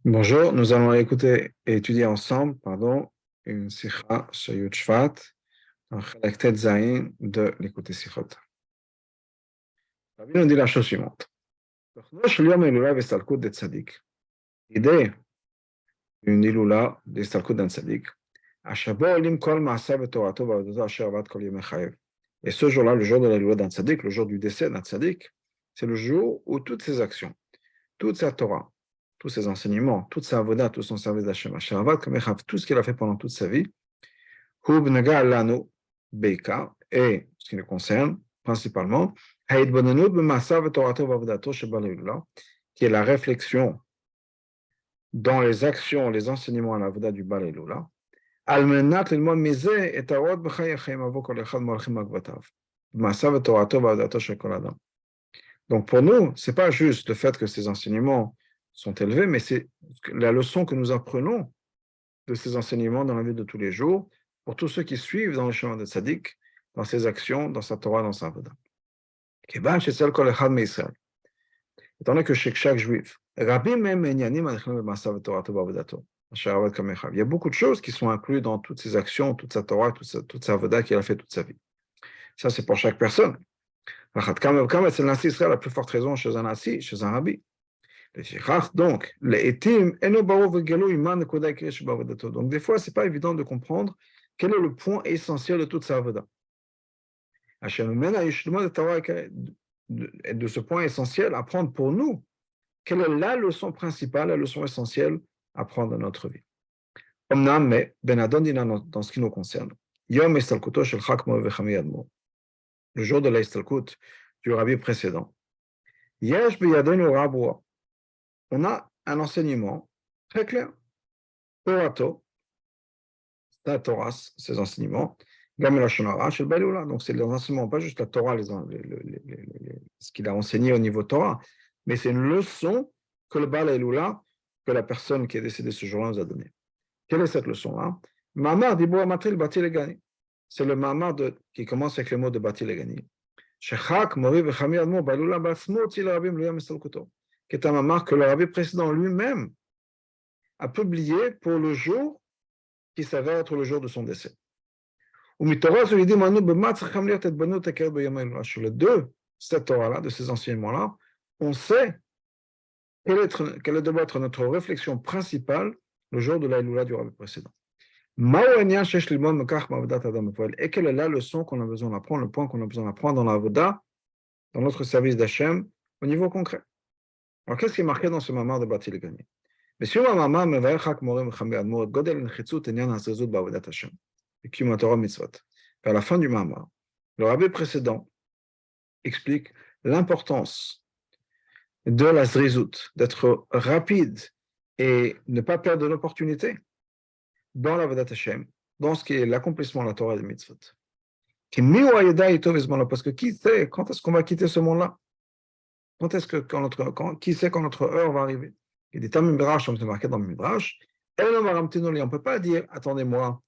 Bonjour, nous allons écouter et étudier ensemble, une sikha sur Yud Shvat, un chelek Tet Zayin de l'écouter sikhot. Rabbi nous dit la chose suivante. L'idée d'une ilula des Stalkut d'un tzaddik, et ce jour-là, le jour de la ilula d'un tzaddik, le jour du décès d'un tzaddik, c'est le jour où toutes ses actions, toute sa Torah, tous ses enseignements, toute sa avoda, tout son service d'Hashem, tout ce qu'il a fait pendant toute sa vie, et ce qui nous concerne principalement, qui est la réflexion dans les actions, les enseignements à la avoda du Bal Elula, donc pour nous, ce n'est pas juste le fait que ces enseignements sont élevés, mais c'est la leçon que nous apprenons de ces enseignements dans la vie de tous les jours, pour tous ceux qui suivent dans le chemin de Tzaddik, dans ses actions, dans sa Torah, dans sa Avoda. Étant donné que chez chaque juif, il y a beaucoup de choses qui sont incluses dans toutes ses actions, toute sa Torah, toute sa Avoda qu'il a fait toute sa vie. Ça, c'est pour chaque personne. C'est la plus forte raison chez un Nassi, chez un Rabbi. Donc, donc, des fois, ce n'est pas évident de comprendre quel est le point essentiel de toute sa Avoda. Et de ce point essentiel, apprendre pour nous quelle est la leçon principale, la leçon essentielle à prendre dans notre vie. Mais, dans ce qui nous concerne, le jour de l'Aistalkut du Rabbi précédent, on a un enseignement très clair. Torato, la Torah, ses enseignements, donc c'est les enseignements, pas juste la Torah, ce qu'il a enseigné au niveau Torah, mais c'est une leçon que le Bal Elula, que la personne qui est décédée ce jour-là nous a donnée. Quelle est cette leçon-là? Mamar Diboua Matril Bati Legani. C'est le mamar qui commence avec les mots de Bati Legani. Shechak Mori Vechami Admo Balula Basmo Tzil Rabim Luyam Estalkuto, qui est un mamar que le rabbi précédent lui-même a publié pour le jour qui s'avère être le jour de son décès. Sur les deux, cette Torah-là, de ces enseignements-là, on sait quelle doit être notre réflexion principale le jour de la Ilula du rabbi précédent. Et quelle est la leçon qu'on a besoin d'apprendre, le point qu'on a besoin d'apprendre dans la Avoda, dans notre service d'Hachem, au niveau concret. Alors, qu'est-ce qui est marqué dans ce mamar de Bati Legani? À la fin du mamar, le rabbi précédent explique l'importance de la zrizut, d'être rapide et ne pas perdre l'opportunité dans la Vodat Hashem, dans ce qui est l'accomplissement de la Torah et des mitzvot. Parce que qui sait quand est-ce qu'on va quitter ce monde-là? Qui sait quand notre heure va arriver? Il y a des termes midrash, comme c'est marqué dans le midrash. On ne peut pas dire, attendez-moi,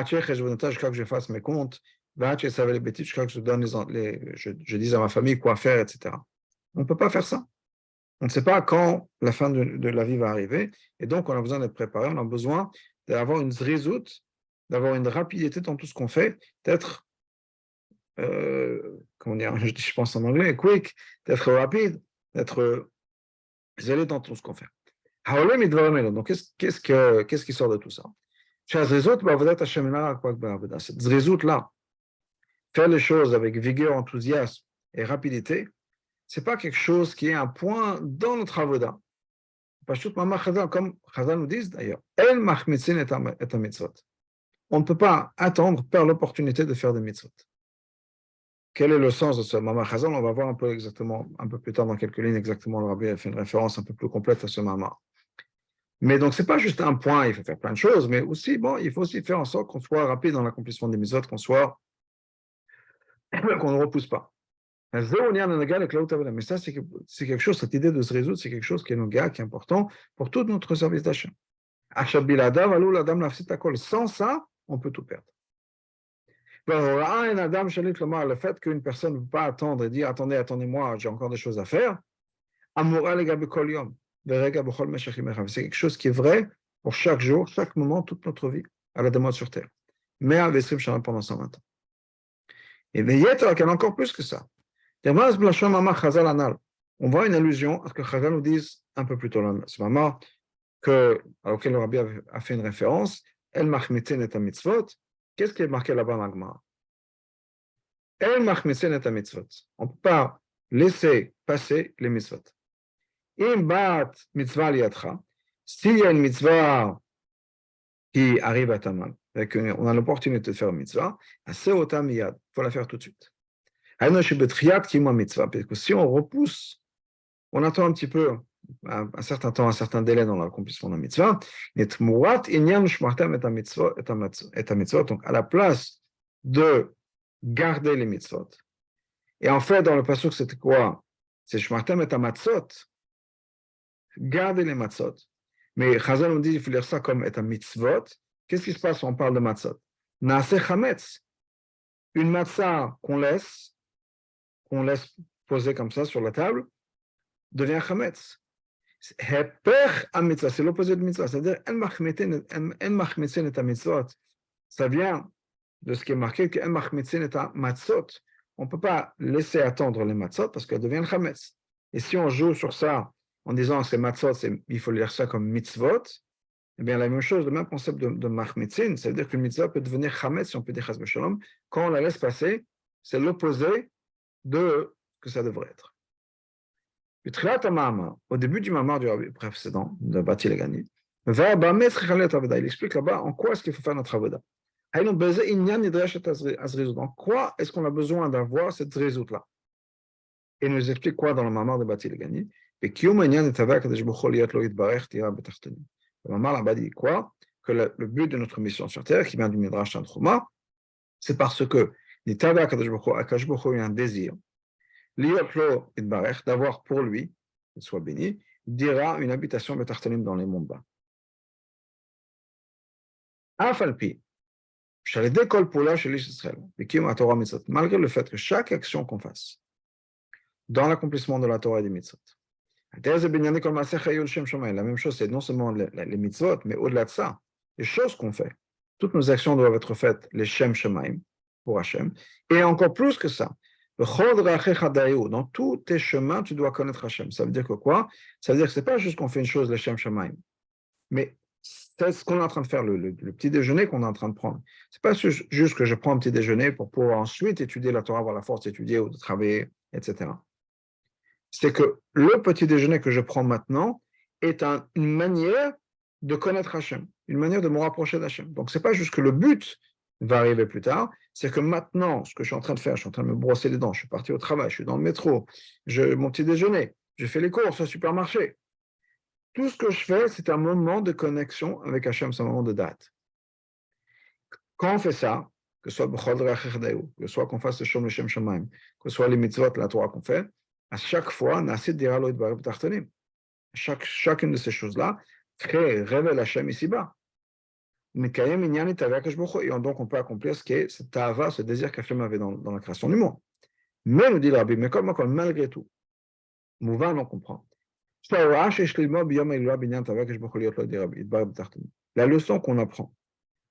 jusqu'à que je fasse mes comptes, jusqu'à que je dise à ma famille quoi faire, etc. On ne peut pas faire ça. On ne sait pas quand la fin de la vie va arriver, et donc on a besoin d'être préparé, on a besoin d'avoir une zrizout, d'avoir une rapidité dans tout ce qu'on fait, d'être, comment dire, je pense en anglais, quick, d'être rapide, d'être zélé dans tout ce qu'on fait. Donc, qu'est-ce qui sort de tout ça? Cette zrizout-là, faire les choses avec vigueur, enthousiasme et rapidité, ce n'est pas quelque chose qui est un point dans notre avoda. Comme Chazal nous disent d'ailleurs, on ne peut pas attendre, perdre l'opportunité de faire des mitzvot. Quel est le sens de ce mamar Chazal? On va voir un peu exactement, un peu plus tard dans quelques lignes, exactement, le rabbi a fait une référence un peu plus complète à ce mamar. Mais donc, ce n'est pas juste un point, il faut faire plein de choses, mais aussi, il faut aussi faire en sorte qu'on soit rapide dans l'accomplissement des mitzvot, qu'on ne repousse pas. Mais ça, c'est quelque chose, cette idée de se résoudre, c'est quelque chose qui est important pour tout notre service d'achat. Sans ça, on peut tout perdre. Le fait qu'une personne ne peut pas attendre et dire attendez-moi, j'ai encore des choses à faire, C'est quelque chose qui est vrai pour chaque jour, chaque moment, toute notre vie, à la demande sur terre. Mais à Vesrim Shana pendant 120 ans. Et Veyeter, qu'il y en a encore plus que ça. On voit une allusion à ce que Chazal nous dise un peu plus tôt dans ce moment, auquel le Rabbi a fait une référence. El machmitzin et mitzvot. Qu'est-ce qui est marqué là-bas dans la Gemara? El machmitzin et mitzvot. On ne peut pas laisser passer les mitzvot. Im bat mitzvah liatra. S'il y a une mitzvah qui arrive à ta main, et qu'on a l'opportunité de faire une mitzvah, c'est otam miyad. Il faut la faire tout de suite. Parce que si on repousse, on attend un petit peu, un certain temps, un certain délai dans l'accomplissement de la mitzvah, donc à la place de garder les mitzvot. Et en fait, dans le passage, c'était quoi? C'est shmartem et amatzot, garder les matzot. Mais Chazal nous dit qu'il faut lire ça comme et mitzvot. Qu'est-ce qui se passe quand on parle de matzot? Naaseh chametz, une matzah qu'on laisse poser comme ça sur la table, devient chametz. C'est l'opposé de mitzvah, c'est-à-dire ça vient de ce qui est marqué que on ne peut pas laisser attendre les matzot parce qu'elles deviennent chametz. Et si on joue sur ça en disant que c'est matzot, il faut lire ça comme mitzvot, eh bien la même chose, le même concept de machmitzin, c'est-à-dire qu'une mitzvah peut devenir chametz, si on peut dire chas v'shalom, quand on la laisse passer, c'est l'opposé de ce que ça devrait être. Au début du mamar du rabbi précédent, de Bati Legani, il explique là-bas en quoi est-ce qu'il faut faire notre avoda. En quoi est-ce qu'on a besoin d'avoir cette zrizout-là? Et il nous explique quoi dans le mamar de Bati Legani? Le mamar là-bas dit quoi? Que le but de notre mission sur terre, qui vient du Midrash Tanchuma, c'est parce que il y a un désir d'avoir pour lui, qu'il soit béni, dira une habitation betartanim dans les mondes bas. Malgré le fait que chaque action qu'on fasse dans l'accomplissement de la Torah et des mitzvot, la même chose, c'est non seulement les mitzvot, mais au-delà de ça, les choses qu'on fait, toutes nos actions doivent être faites les Shem Shemaim, pour Hachem, et encore plus que ça, dans tous tes chemins, tu dois connaître Hachem. Ça veut dire que quoi? Ça veut dire que ce n'est pas juste qu'on fait une chose, les Shem Shemaim, mais c'est ce qu'on est en train de faire, le petit déjeuner qu'on est en train de prendre. Ce n'est pas juste que je prends un petit déjeuner pour pouvoir ensuite étudier la Torah, avoir la force d'étudier ou de travailler, etc. C'est que le petit déjeuner que je prends maintenant est une manière de connaître Hachem, une manière de me rapprocher d'Hachem. Donc, ce n'est pas juste que le but va arriver plus tard, c'est que maintenant, ce que je suis en train de faire, je suis en train de me brosser les dents, je suis parti au travail, je suis dans le métro, mon petit déjeuner, je fais les courses au supermarché. Tout ce que je fais, c'est un moment de connexion avec Hachem, c'est un moment de date. Quand on fait ça, que ce soit que ce soit qu'on fasse le Shom Shem Shemaim, que ce soit les mitzvot, la Torah qu'on fait, à chaque fois, chacune de ces choses-là révèle Hachem ici-bas. Et donc on peut accomplir ce qui est ce tava, ce désir qu'Hachem avait dans la création du monde. Mais nous dit le Rabbi, mais comme malgré tout, Mouvan, on comprend. La leçon qu'on apprend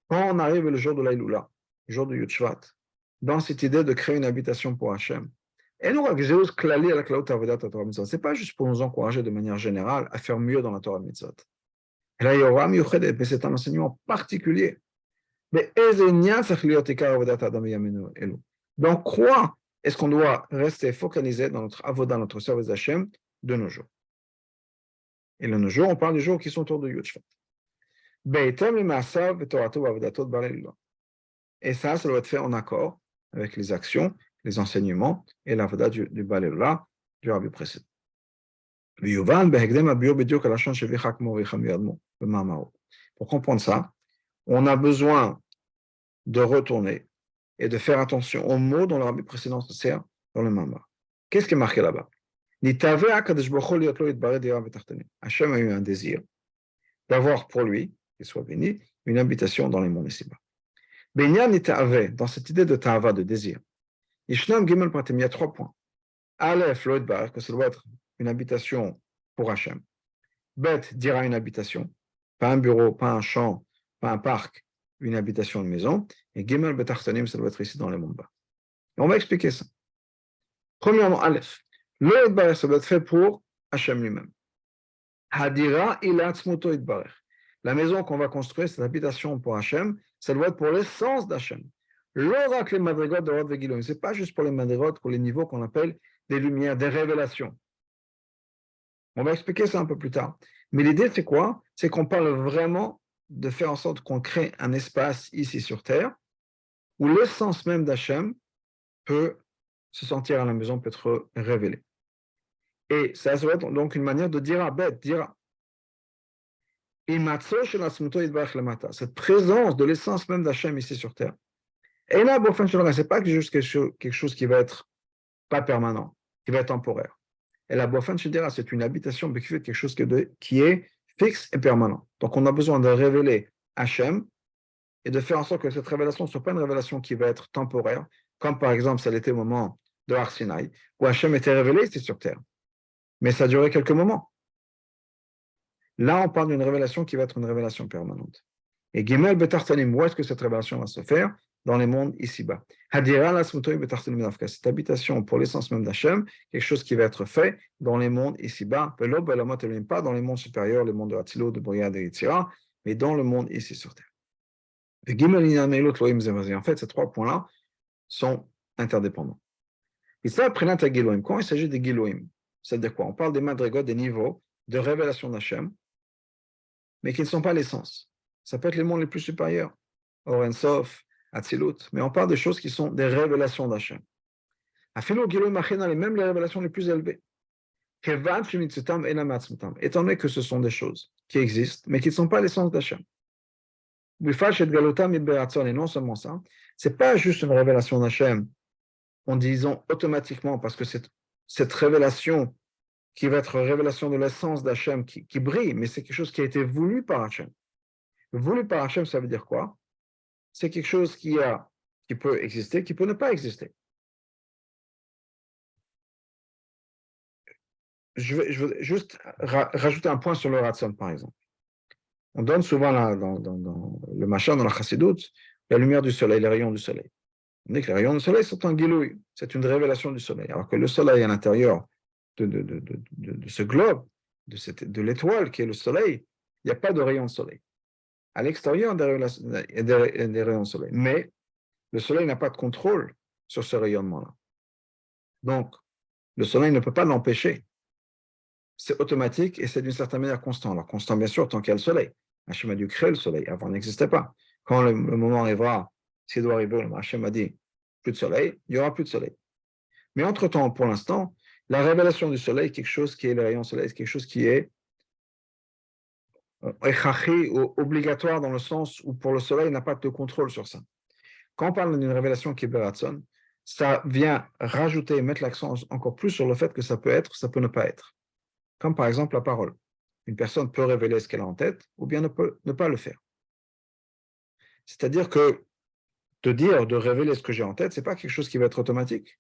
quand on arrive le jour de l'Aïloula, le jour de Yud Shvat, dans cette idée de créer une habitation pour Hachem, ce n'est pas juste pour nous encourager de manière générale à faire mieux dans la Torah Mitzvot. Mais c'est un enseignement particulier. Donc, quoi est-ce qu'on doit rester focalisé dans notre avoda, notre service d'Hachem de nos jours? Et de nos jours, on parle des jours qui sont autour de Yud Shvat. Et ça doit être fait en accord avec les actions, les enseignements et l'avoda du Balelula, du Rabbi précédent. Pour comprendre ça, on a besoin de retourner et de faire attention aux mots dont le Rabbi précédent se sert dans le Mamar. Qu'est-ce qui est marqué là-bas? Hachem a eu un désir d'avoir pour lui, qu'il soit béni, une habitation dans les mondes ici-bas. Dans cette idée de ta'ava, de désir, il y a 3 points. Aleph, que ça doit être une habitation pour Hachem. Bet dira une habitation, pas un bureau, pas un champ, pas un parc, une habitation, une maison. Et Gimel betartanim, ça doit être ici dans les mondes bas. Et on va expliquer ça. Premièrement, Aleph. Le Idbarech, ça doit être fait pour Hachem lui-même. Hadira ila tzmuto Idbarech. La maison qu'on va construire, cette habitation pour Hachem, ça doit être pour l'essence d'Hachem. L'oracle les madrigot de Rod Vegiloim, ce n'est pas juste pour les madrigot, pour les niveaux qu'on appelle des lumières, des révélations. On va expliquer ça un peu plus tard. Mais l'idée, c'est quoi? C'est qu'on parle vraiment de faire en sorte qu'on crée un espace ici sur Terre où l'essence même d'Hachem peut se sentir à la maison, peut être révélée. Et ça va être donc une manière de dire à bête, dire cette présence de l'essence même d'Hachem ici sur Terre. Et là, ce n'est pas juste quelque chose qui va être pas permanent, qui va être temporaire. Et la c'est une habitation, mais quelque chose qui est fixe et permanent. Donc on a besoin de révéler Hachem et de faire en sorte que cette révélation ne soit pas une révélation qui va être temporaire, comme par exemple ça l'était au moment de Har Sinaï, où Hachem était révélé ici sur Terre. Mais ça a duré quelques moments. Là, on parle d'une révélation qui va être une révélation permanente. Et Gimel Betartanim, où est-ce que cette révélation va se faire? Dans les mondes ici-bas. Hadira la cette habitation pour l'essence même d'Hachem, quelque chose qui va être fait dans les mondes ici-bas. Pas dans les mondes supérieurs, les mondes de Hatzilo, de Briad et Yitzira, mais dans le monde ici sur Terre. Et Gimel en fait, ces trois points-là sont interdépendants. Et ça, après l'intégloïm, quand il s'agit des Giloïm, c'est-à-dire quoi? On parle des madrigot, des niveaux de révélation d'Hachem, mais qui ne sont pas l'essence. Ça peut être les mondes les plus supérieurs, Oren Sof, Atzilut, mais on parle de choses qui sont des révélations d'Hachem. Afilo Giloïm Achena, même les révélations les plus élevées. Étant donné que ce sont des choses qui existent, mais qui ne sont pas l'essence d'Hachem. Et non seulement ça, ce n'est pas juste une révélation d'Hachem en disant automatiquement, parce que cette révélation qui va être révélation de l'essence d'Hachem qui brille, mais c'est quelque chose qui a été voulu par Hachem. Voulu par Hachem, ça veut dire quoi? C'est quelque chose qui peut exister, qui peut ne pas exister. Je veux juste rajouter un point sur le Ratson, par exemple. On donne souvent dans le machin, dans la Chassidoute, la lumière du soleil, les rayons du soleil. On dit que les rayons du soleil sont un gilouï, c'est une révélation du soleil. Alors que le soleil à l'intérieur de ce globe, de l'étoile qui est le soleil, il n'y a pas de rayons de soleil. À l'extérieur, il y a des rayons de soleil. Mais le soleil n'a pas de contrôle sur ce rayonnement-là. Donc, le soleil ne peut pas l'empêcher. C'est automatique et c'est d'une certaine manière constant. Alors, constant, bien sûr, tant qu'il y a le soleil. Hachem a dû créer le soleil. Avant, il n'existait pas. Quand le moment arrivera, s'il doit arriver, Hachem a dit plus de soleil, il n'y aura plus de soleil. Mais entre-temps, pour l'instant, la révélation du soleil, quelque chose qui est le rayon soleil, c'est quelque chose qui est obligatoire dans le sens où pour le soleil, il n'a pas de contrôle sur ça. Quand on parle d'une révélation qui est Beratson, ça vient rajouter, mettre l'accent encore plus sur le fait que ça peut être, ça peut ne pas être. Comme par exemple la parole. Une personne peut révéler ce qu'elle a en tête ou bien ne peut ne pas le faire. C'est-à-dire que de révéler ce que j'ai en tête, ce n'est pas quelque chose qui va être automatique.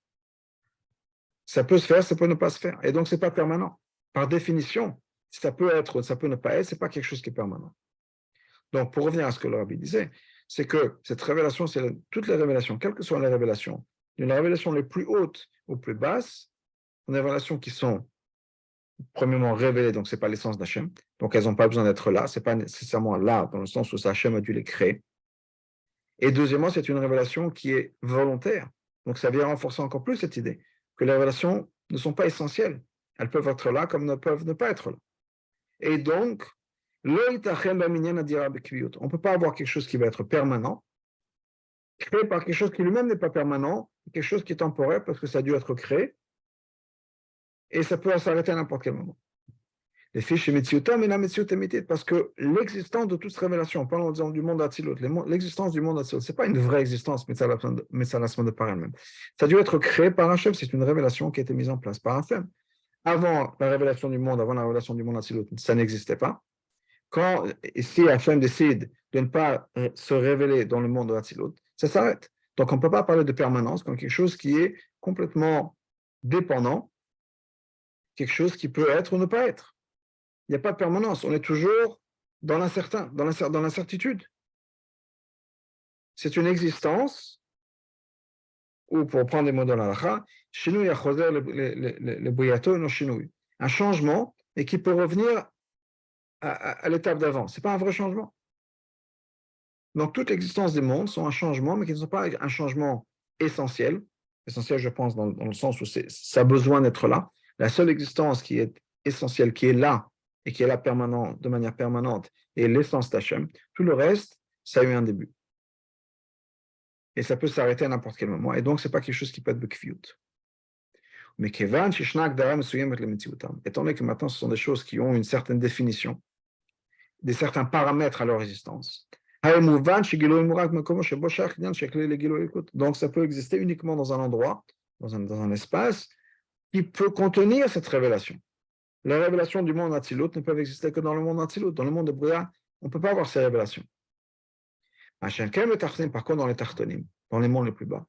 Ça peut se faire, ça peut ne pas se faire. Et donc, ce n'est pas permanent. Par définition, ça peut être, ça peut ne pas être, ce n'est pas quelque chose qui est permanent. Donc, pour revenir à ce que le rabbi disait, c'est que cette révélation, c'est toutes les révélations, quelles que soient les révélations, d'une révélation les plus hautes aux plus basses, des révélations qui sont premièrement révélées, donc ce n'est pas l'essence d'Hachem, donc elles n'ont pas besoin d'être là, ce n'est pas nécessairement là, dans le sens où Hachem a dû les créer. Et deuxièmement, c'est une révélation qui est volontaire. Donc ça vient renforcer encore plus cette idée que les révélations ne sont pas essentielles. Elles peuvent être là comme ne peuvent ne pas être là. Et donc, on ne peut pas avoir quelque chose qui va être permanent, créé par quelque chose qui lui-même n'est pas permanent, quelque chose qui est temporaire parce que ça a dû être créé, et ça peut s'arrêter à n'importe quel moment. Les fiches parce que l'existence de toute révélation, parlons du monde Atzilut, l'existence du monde Atzilut, ce n'est pas une vraie existence, mais ça de par elle-même. Ça a dû être créé par Hachem, c'est une révélation qui a été mise en place par Hachem. Avant la révélation du monde Atzilut, ça n'existait pas. Quand, si Hachem décide de ne pas se révéler dans le monde de Atzilut, ça s'arrête. Donc on ne peut pas parler de permanence comme quelque chose qui est complètement dépendant, quelque chose qui peut être ou ne pas être. Il n'y a pas de permanence. On est toujours dans l'incertain, dans l'incertitude. C'est une existence ou, pour prendre des mots dans l'halakha, chez il y a le briato et non chez un changement et qui peut revenir à l'étape d'avant. Ce n'est pas un vrai changement. Donc, toute l'existence des mondes sont un changement, mais qui ne sont pas un changement essentiel. Essentiel, je pense, dans le sens où ça a besoin d'être là. La seule existence qui est essentielle, qui est là, et qui est là de manière permanente, est l'essence d'Hachem. Tout le reste, ça a eu un début. Et ça peut s'arrêter à n'importe quel moment. Et donc, ce n'est pas quelque chose qui peut être bekfiyut. Mais kevan, shishnak daram suyem et lemetiutam. Étant donné que maintenant, ce sont des choses qui ont une certaine définition, des certains paramètres à leur existence. Donc, ça peut exister uniquement dans un endroit, dans un espace, qui peut contenir cette révélation. Les révélations du monde Atzilut ne peuvent exister que dans le monde Atzilut. Dans le monde de Bria, on ne peut pas avoir ces révélations. Par contre, dans les Tartonim, dans les mondes les plus bas,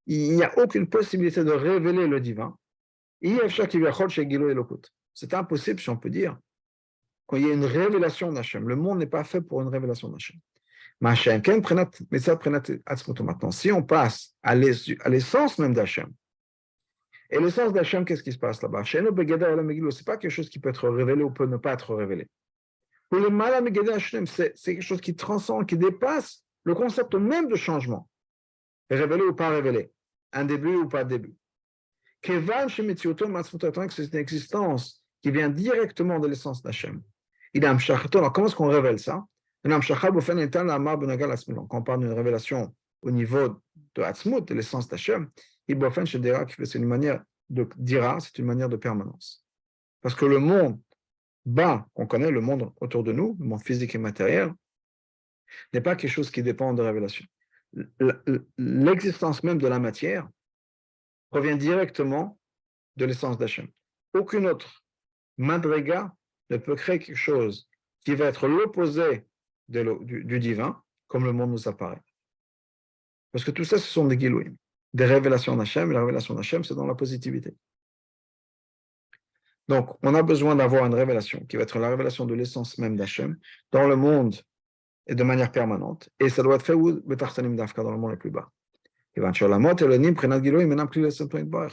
il n'y a aucune possibilité de révéler le divin. C'est impossible, si on peut dire, quand il y a une révélation d'Hachem. Le monde n'est pas fait pour une révélation d'Hachem. Maintenant, si on passe à l'essence même d'Hachem, et l'essence d'Hachem, qu'est-ce qui se passe là-bas? Ce n'est pas quelque chose qui peut être révélé ou peut ne pas être révélé. C'est quelque chose qui transcende, qui dépasse le concept même de changement. Révélé ou pas révélé, un début ou pas de début. C'est une existence qui vient directement de l'essence d'Hachem. Alors, comment est-ce qu'on révèle ça? Quand on parle d'une révélation au niveau de Hatzmut, de l'essence d'Hachem, c'est une manière de dira, c'est une manière de permanence. Parce que le monde bas qu'on connaît, le monde autour de nous, le monde physique et matériel, n'est pas quelque chose qui dépend de révélation. L'existence même de la matière provient directement de l'essence d'Hachem. Aucune autre madriga ne peut créer quelque chose qui va être l'opposé du divin, comme le monde nous apparaît. Parce que tout ça, ce sont des gilouim, des révélations d'Hachem, et la révélation d'Hachem, c'est dans la positivité. Donc, on a besoin d'avoir une révélation qui va être la révélation de l'essence même d'Hachem dans le monde et de manière permanente. Et ça doit être fait où? Dans le monde le plus bas.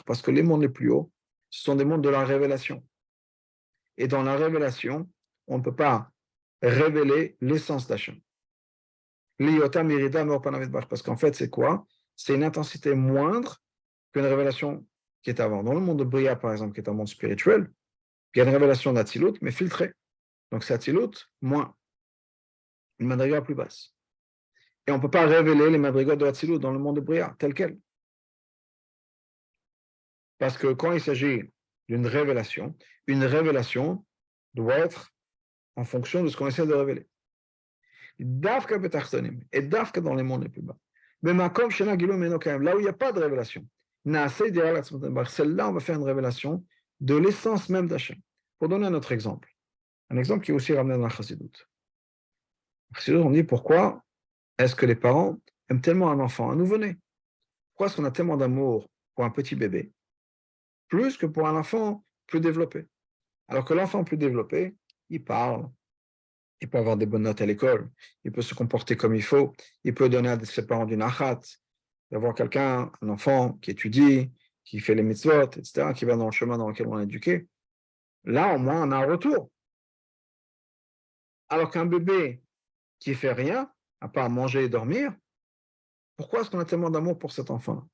Parce que les mondes les plus hauts, ce sont des mondes de la révélation. Et dans la révélation, on ne peut pas révéler l'essence d'Hachem. Parce qu'en fait, c'est quoi? C'est une intensité moindre qu'une révélation qui est avant. Dans le monde de Bria, par exemple, qui est un monde spirituel, il y a une révélation d'Atzilut, mais filtrée. Donc c'est Atzilut moins, une madriga plus basse. Et on ne peut pas révéler les madrigas de Atzilut dans le monde de Bria, tel quel. Parce que quand il s'agit d'une révélation, une révélation doit être en fonction de ce qu'on essaie de révéler. Davka betartonim, et Davka dans les mondes les plus bas. Mais makom shena gilou menokayim, là où il n'y a pas de révélation, celle-là, on va faire une révélation de l'essence même d'Hachem. Pour donner un autre exemple, un exemple qui est aussi ramené dans la Chassidut. On dit pourquoi est-ce que les parents aiment tellement un enfant, un nouveau-né? Pourquoi est-ce qu'on a tellement d'amour pour un petit bébé, plus que pour un enfant plus développé? Alors que l'enfant plus développé, il parle, il peut avoir des bonnes notes à l'école, il peut se comporter comme il faut, il peut donner à ses parents du nachat, d'avoir quelqu'un, un enfant qui étudie, qui fait les mitzvot, etc., qui va dans le chemin dans lequel on est éduqué. Là, au moins, on a un retour. Alors qu'un bébé qui ne fait rien, à part manger et dormir, pourquoi est-ce qu'on a tellement d'amour pour cet enfant-là?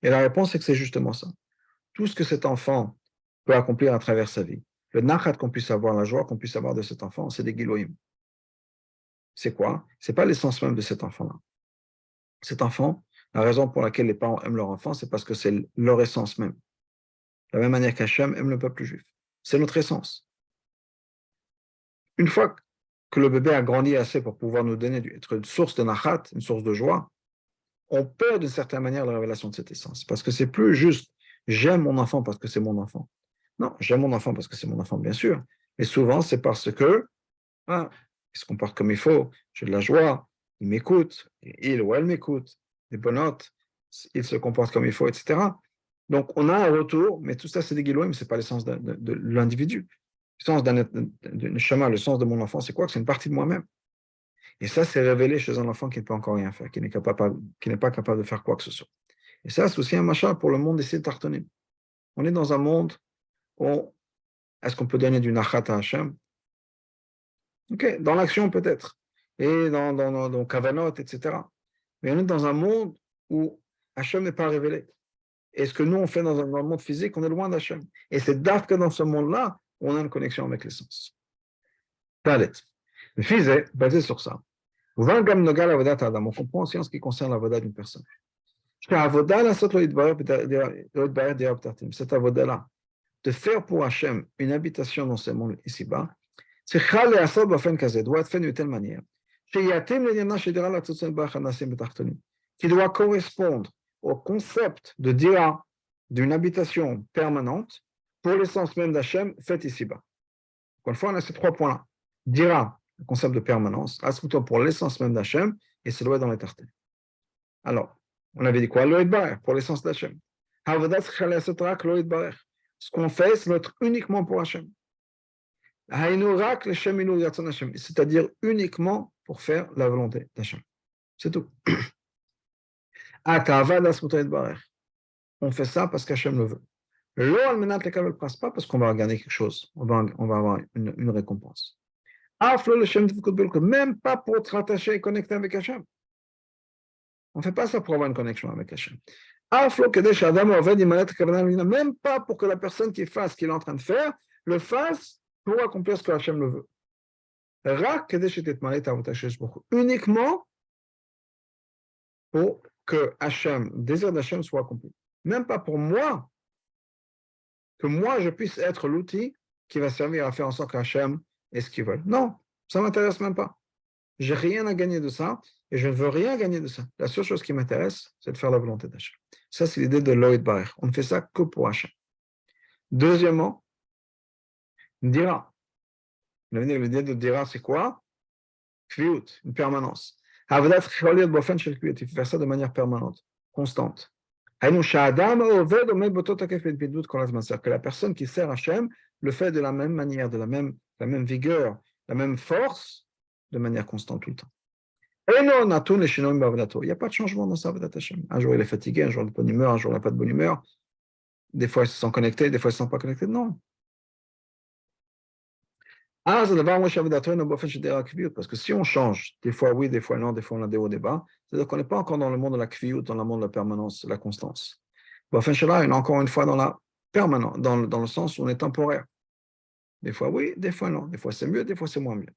Et la réponse est que c'est justement ça. Tout ce que cet enfant peut accomplir à travers sa vie, le nachat qu'on puisse avoir, la joie qu'on puisse avoir de cet enfant, c'est des giloïm. C'est quoi? Ce n'est pas l'essence même de cet enfant-là. Cet enfant, la raison pour laquelle les parents aiment leur enfant, c'est parce que c'est leur essence même. De la même manière qu'Hachem aime le peuple juif. C'est notre essence. Une fois que le bébé a grandi assez pour pouvoir nous donner, être une source de nachat, une source de joie, on perd d'une certaine manière la révélation de cette essence. Parce que c'est plus juste j'aime mon enfant parce que c'est mon enfant. Non, j'aime mon enfant parce que c'est mon enfant, bien sûr. Mais souvent, c'est parce que il se comporte comme il faut, j'ai de la joie, il m'écoute, il ou elle m'écoute, des bonnes notes, il se comporte comme il faut, etc. Donc, on a un retour, mais tout ça, c'est des Giloïm, ce n'est pas l'essence de l'individu. L'essence d'un chemin, le sens de mon enfant, c'est quoi? C'est une partie de moi-même. Et ça, c'est révélé chez un enfant qui ne peut encore rien faire, qui n'est pas capable de faire quoi que ce soit. Et ça, c'est aussi un machin pour le monde d'essayer de tartonner. On est dans un monde où est-ce qu'on peut donner du nachat à Hachem? Ok, dans l'action peut-être, et dans Kavanot, etc. Mais on est dans un monde où Hachem n'est pas révélé. Et ce que nous, on fait dans le monde physique, on est loin d'Hachem. Et c'est d'art que dans ce monde-là, on a une connexion avec l'essence. Talet. Le fils est basé sur ça. On comprend aussi en ce qui concerne la voda d'une personne. Cette avoda-là, de faire pour Hachem une habitation dans ce monde ici-bas, doit être fait d'une telle manière qui doit correspondre au concept de dira d'une habitation permanente pour l'essence même d'Hachem faite ici-bas. Encore une fois, on a ces trois points-là. Dira, le concept de permanence, assumption pour l'essence même d'Hachem, et ça doit être dans l'éternité. Alors, on avait dit quoi? Loïd Barer, pour l'essence d'Hachem. Ce qu'on fait, c'est être uniquement pour Hachem. C'est-à-dire uniquement pour faire la volonté d'Hachem. C'est tout. On fait ça parce qu'Hachem le veut. Pas parce qu'on va gagner quelque chose, on va avoir une récompense. Même pas pour te rattacher et connecter avec Hachem. On ne fait pas ça pour avoir une connexion avec Hachem. Même pas pour que la personne qui fasse ce qu'il est en train de faire, le fasse pour accomplir ce que Hachem le veut. Uniquement pour que Hachem, le désir d'Hachem soit accompli. Même pas pour moi, que moi je puisse être l'outil qui va servir à faire en sorte qu'Hachem ait ce qu'il veut. Non, ça ne m'intéresse même pas. Je n'ai rien à gagner de ça et je ne veux rien gagner de ça. La seule chose qui m'intéresse, c'est de faire la volonté d'Hachem. Ça, c'est l'idée de Loïd Barer. On ne fait ça que pour Hachem. Deuxièmement, dira. L'idée de dira, c'est quoi? Kviyut, une permanence. Il faut faire ça de manière permanente, constante. C'est-à-dire que la personne qui sert Hachem le fait de la même manière, de la même vigueur, la même force, de manière constante tout le temps. Il n'y a pas de changement dans sa Avodat Hachem. Un jour il est fatigué, un jour il est de bonne humeur, un jour il n'a pas de bonne humeur. Des fois ils se sont connectés, des fois ils ne sont pas connectés. Non. Parce que si on change, des fois oui, des fois non, des fois on a des hauts, des bas, c'est-à-dire qu'on n'est pas encore dans le monde de la kviyut, dans le monde de la permanence, de la constance. On est encore une fois dans la permanence, dans le sens où on est temporaire. Des fois oui, des fois non. Des fois c'est mieux, des fois c'est moins mieux.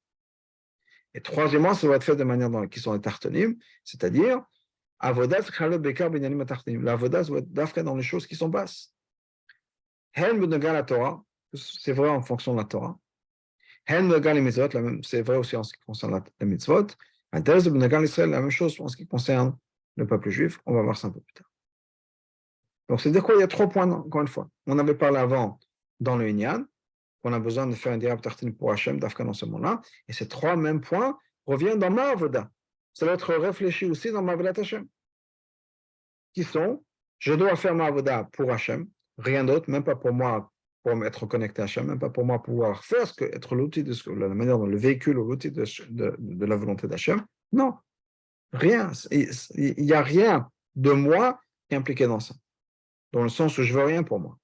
Et troisièmement, ça doit être fait de manière qui sont les tartonim, c'est-à-dire avodas chalo bekar binyanim tartonim. La avodas doit être d'afka dans les choses qui sont basses. Hen benegal la Torah, c'est vrai en fonction de la Torah. Hen benegal les mitzvot, c'est vrai aussi en ce qui concerne les mitzvot. Interes benegal Israël, la même chose en ce qui concerne le peuple juif. On va voir ça un peu plus tard. Donc, c'est-à-dire quoi? Il y a 3 points, encore une fois. On avait parlé avant dans le Inyan, qu'on a besoin de faire un dirab tartin pour Hachem, d'Afka dans ce moment-là. Et ces 3 mêmes points reviennent dans ma avoda. Ça va être réfléchi aussi dans ma avoda Hachem. Qui sont, je dois faire ma avoda pour Hachem, rien d'autre, même pas pour moi, pour m'être connecté à Hachem, même pas pour moi pouvoir faire être l'outil de la manière dont le véhicule ou l'outil de la volonté d'Hachem. Non, rien. Il n'y a rien de moi qui est impliqué dans ça. Dans le sens où je veux rien pour moi.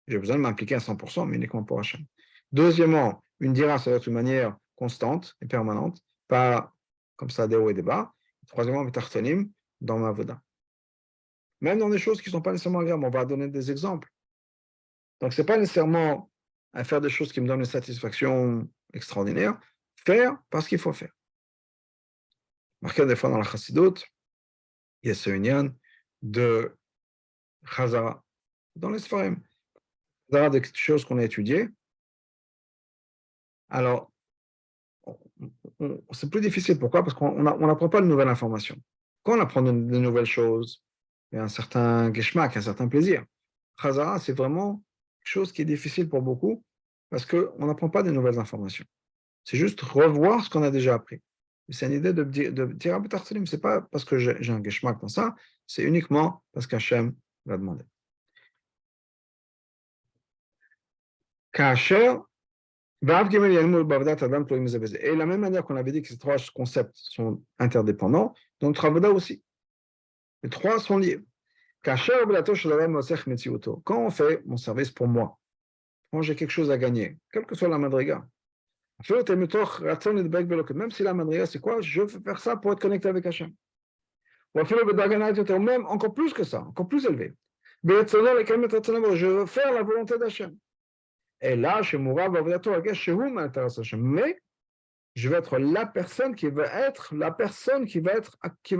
J'ai besoin de m'impliquer à 100%, mais uniquement pour Hachem. Deuxièmement, une dira, ça va être une manière constante et permanente, pas comme ça des hauts et des bas. Troisièmement, tartanim dans ma voda. Même dans des choses qui ne sont pas nécessairement agréables, on va donner des exemples. Donc, ce n'est pas nécessairement à faire des choses qui me donnent une satisfaction extraordinaire, faire parce qu'il faut faire. Marqué des fois dans la Chassidut, il y a ce union de Chazara, dans les Sfarim. Des choses qu'on a étudiées. Alors, c'est plus difficile. Pourquoi? Parce qu'on n'apprend pas de nouvelles informations. Quand on apprend de nouvelles choses, il y a un certain geschmack, un certain plaisir. Chazara, c'est vraiment quelque chose qui est difficile pour beaucoup parce qu'on n'apprend pas de nouvelles informations. C'est juste revoir ce qu'on a déjà appris. C'est une idée de dire ah, ce n'est pas parce que j'ai un geschmack dans ça, c'est uniquement parce qu'Hachem l'a demandé. Kacher, Vav Gimel Yanmul Bavdat Adam Tloim Zebez. Et de la même manière qu'on avait dit que ces trois concepts sont interdépendants, dans notre Avoda aussi. Les trois sont liés. Kacher Avdato Shel Mosech Metziuto. Quand on fait mon service pour moi, quand j'ai quelque chose à gagner, quelle que soit la madriga, même si la madriga, c'est quoi? Je veux faire ça pour être connecté avec Hachem. Ou même encore plus que ça, encore plus élevé. Je veux faire la volonté d'Hachem. Et là, chez Mourav, mais je vais être la personne qui va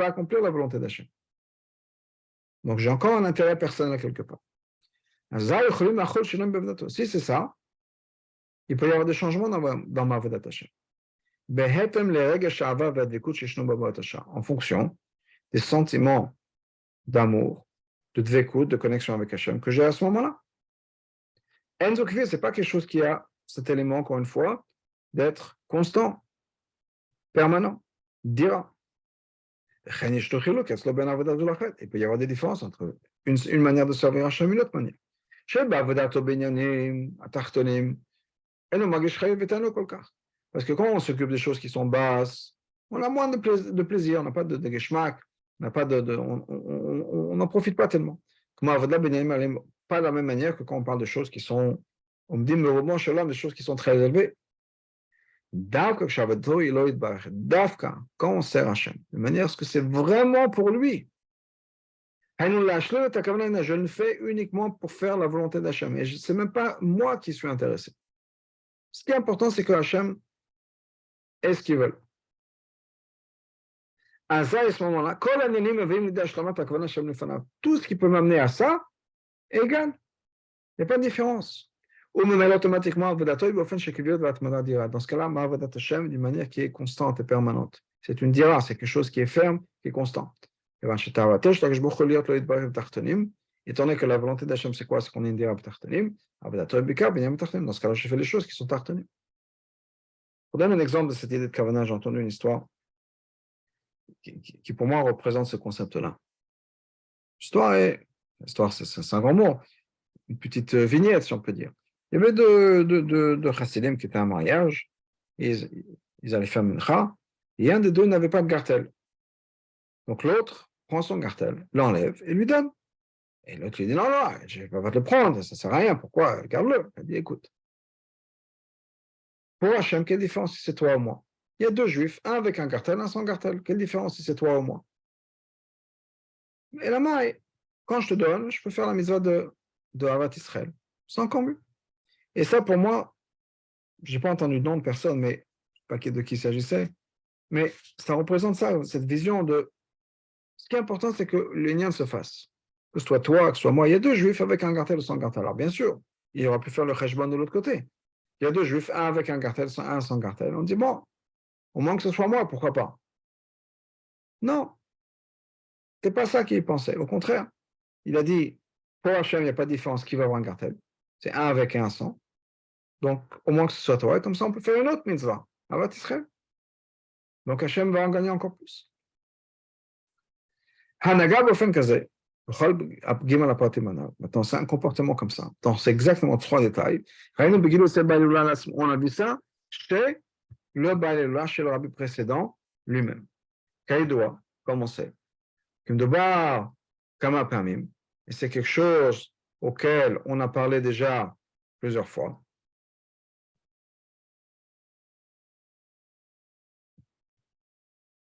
accomplir la volonté d'Hachem. Donc j'ai encore un intérêt personnel quelque part. Si c'est ça, il peut y avoir des changements dans ma Avodat Hashem. En fonction des sentiments d'amour, de dvekout, de connexion avec Hachem que j'ai à ce moment-là. Enzo Kvi, ce n'est pas quelque chose qui a cet élément, encore une fois, d'être constant, permanent, dira. Il peut y avoir des différences entre une manière de servir Hachem et une autre manière. Parce que quand on s'occupe des choses qui sont basses, on a moins de plaisir, on n'a pas de geschmack, on n'en profite pas tellement. Pas de la même manière que quand on parle de choses qui sont, on me dit, des choses qui sont très élevées. Davka, quand on sert Hachem, de manière à ce que c'est vraiment pour lui. Je le fais uniquement pour faire la volonté d'Hachem. Et ce n'est même pas moi qui suis intéressé. Ce qui est important, c'est que Hachem ait ce qu'il veut. À ça, à ce moment-là, tout ce qui peut m'amener à ça est égal. Il n'y a pas de différence. Ou me mêle automatiquement dans ce cas-là, Ma'avodat Hashem d'une manière qui est constante et permanente. C'est une dira, c'est quelque chose qui est ferme, qui est constant. Étant donné que la volonté d'Hachem, c'est quoi? C'est qu'on est une dira b'tartanim. Dans ce cas-là, je fais les choses qui sont tartanim. Pour donner un exemple de cette idée de Kavanah, j'ai entendu une histoire qui pour moi représente ce concept-là. L'histoire, c'est un grand mot, une petite vignette, si on peut dire. Il y avait deux chassidim qui étaient à un mariage, et ils allaient faire mincha, et un des deux n'avait pas de gartel. Donc l'autre prend son gartel, l'enlève et lui donne. Et l'autre lui dit, non, je ne vais pas te le prendre, ça ne sert à rien, pourquoi? Garde-le. Il dit, écoute, pour Hachem, quelle différence si c'est toi ou moi? Il y a deux juifs, un avec un gartel, un sans gartel. Quelle différence si c'est toi ou moi? Et la maille, quand je te donne, je peux faire la mitzvah de Havat Israël. C'est encore mieux. Et ça, pour moi, je n'ai pas entendu de nom de personne, mais pas de qui il s'agissait, mais ça représente ça, cette vision de... Ce qui est important, c'est que l'union se fasse. Que ce soit toi, que ce soit moi. Il y a deux juifs avec un gartel ou sans gartel. Alors, bien sûr, il aurait pu faire le cheshbon de l'autre côté. Il y a deux juifs, un avec un gartel, un sans gartel. On dit, bon, au moins que ce soit moi, pourquoi pas? Non, ce n'est pas ça qu'il pensait. Au contraire, il a dit, pour Hachem, il n'y a pas de différence qui va avoir un gartel. C'est un avec et un sans. Donc, au moins que ce soit toi. Et comme ça, on peut faire une autre mitzvah. Havat Israël. Donc, Hachem va en gagner encore plus. Hanaga Bofen Kaze. Maintenant, c'est un comportement comme ça. Donc, c'est exactement trois détails. On a vu ça chez le Baïloula, chez le rabbi précédent lui-même. Kaïdoua, comme on sait. Kimdobar, Kama Pamim. Et c'est quelque chose auquel on a parlé déjà plusieurs fois.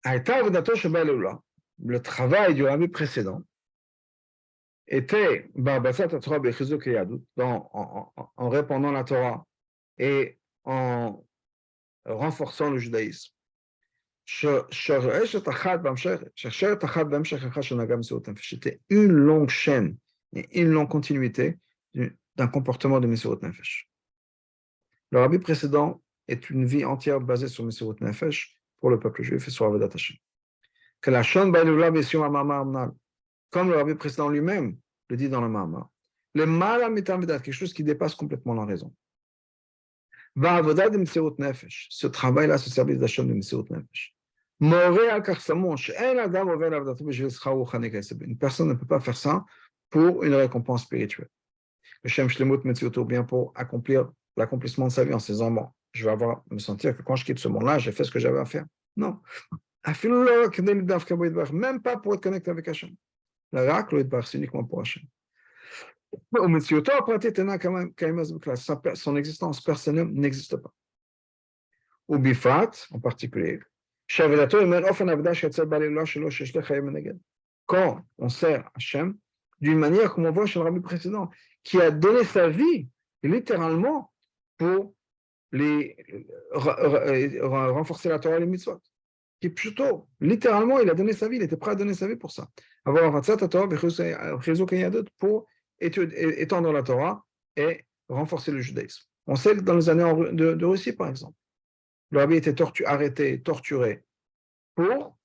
Le travail du rabbi précédent était en répandant la Torah et en renforçant le judaïsme. C'était une longue chaîne et une longue continuité d'un comportement de Mesirut Nefesh. Le rabbi précédent est une vie entière basée sur Mesirut Nefesh pour le peuple juif et sur Avodat Hashem. Comme le rabbi précédent lui-même le dit dans le Ma'amar, le mal quelque chose qui dépasse complètement la raison. Ce travail-là, ce service d'Hachem de Mesirut Nefesh. Une personne ne peut pas faire ça pour une récompense spirituelle. Le Shem Shlemut Metziuto, bien pour accomplir l'accomplissement de sa vie en se disant, bon, je vais me sentir que quand je quitte ce monde-là, j'ai fait ce que j'avais à faire. Non. Même pas pour être connecté avec Hachem. La racle, c'est uniquement pour Hachem. Son existence personnelle n'existe pas. Ou Bifrat, en particulier. Quand on sert Hachem, d'une manière comme on voit chez le rabbi précédent, qui a donné sa vie, littéralement, pour renforcer la Torah et les mitzvot. Qui plutôt, littéralement, il a donné sa vie, il était prêt à donner sa vie pour ça. Pour étendre la Torah et renforcer le judaïsme. On sait que dans les années de Russie, par exemple, le rabbi était arrêté, torturé, pour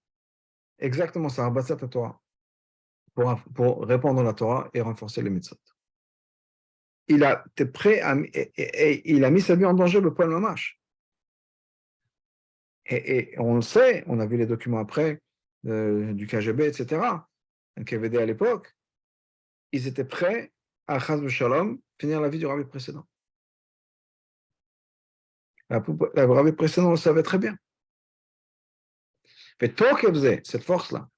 exactement ça, Abassat Torah, pour répandre la Torah et renforcer les mitzvot. Il a été prêt et il a mis sa vie en danger, le poil mamash. Et on le sait, on a vu les documents après, du KGB, etc., le KVD à l'époque, ils étaient prêts à Chaz Shalom finir la vie du rabbi précédent. Le rabbi précédent le savait très bien. Mais tant qu'il faisait cette force-là,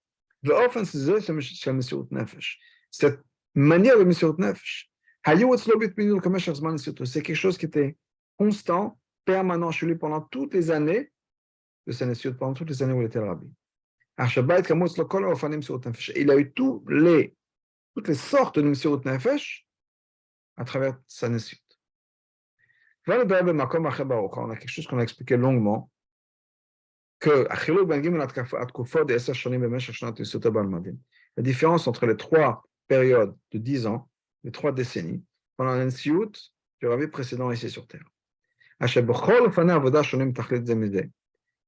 cette manière de Mesiut Nefesh, c'est quelque chose qui était constant, permanent chez lui pendant toutes les années de sa Nesiut, pendant toutes les années où il était le rabbi. Il a eu toutes les sortes de Mesiut Nefesh à travers sa Nesiut. On a quelque chose qu'on a expliqué longuement, que la différence entre les 3 périodes de 10 ans, les 3 décennies, pendant l'Ensiout du rabbi précédent ici sur Terre. Et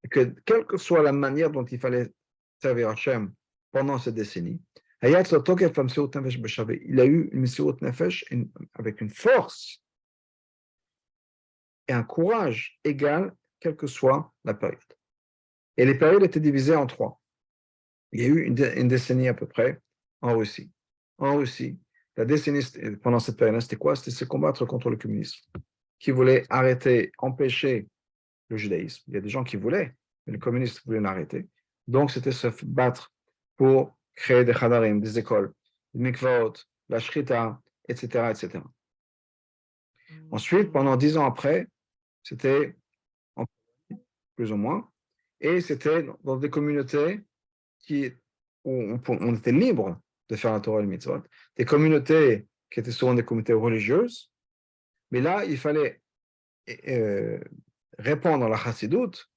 que quelle que soit la manière dont il fallait servir Hachem pendant cette décennie, il a eu une Mesiut Nefesh avec une force et un courage égal, quelle que soit la période. Et les périodes étaient divisées en 3. Il y a eu une décennie à peu près en Russie. En Russie, la décennie pendant cette période, c'était quoi? C'était se combattre contre le communisme, qui voulait arrêter, empêcher le judaïsme. Il y a des gens qui voulaient, mais les communistes voulaient l'arrêter. Donc, c'était se battre pour créer des chadarim, des écoles, des mikvaot, la shrita, etc., etc. Ensuite, pendant 10 ans après, c'était plus ou moins, et c'était dans des communautés où on était libre de faire la Torah et le mitzvot, des communautés qui étaient souvent des communautés religieuses, mais là, il fallait répandre la chassidoute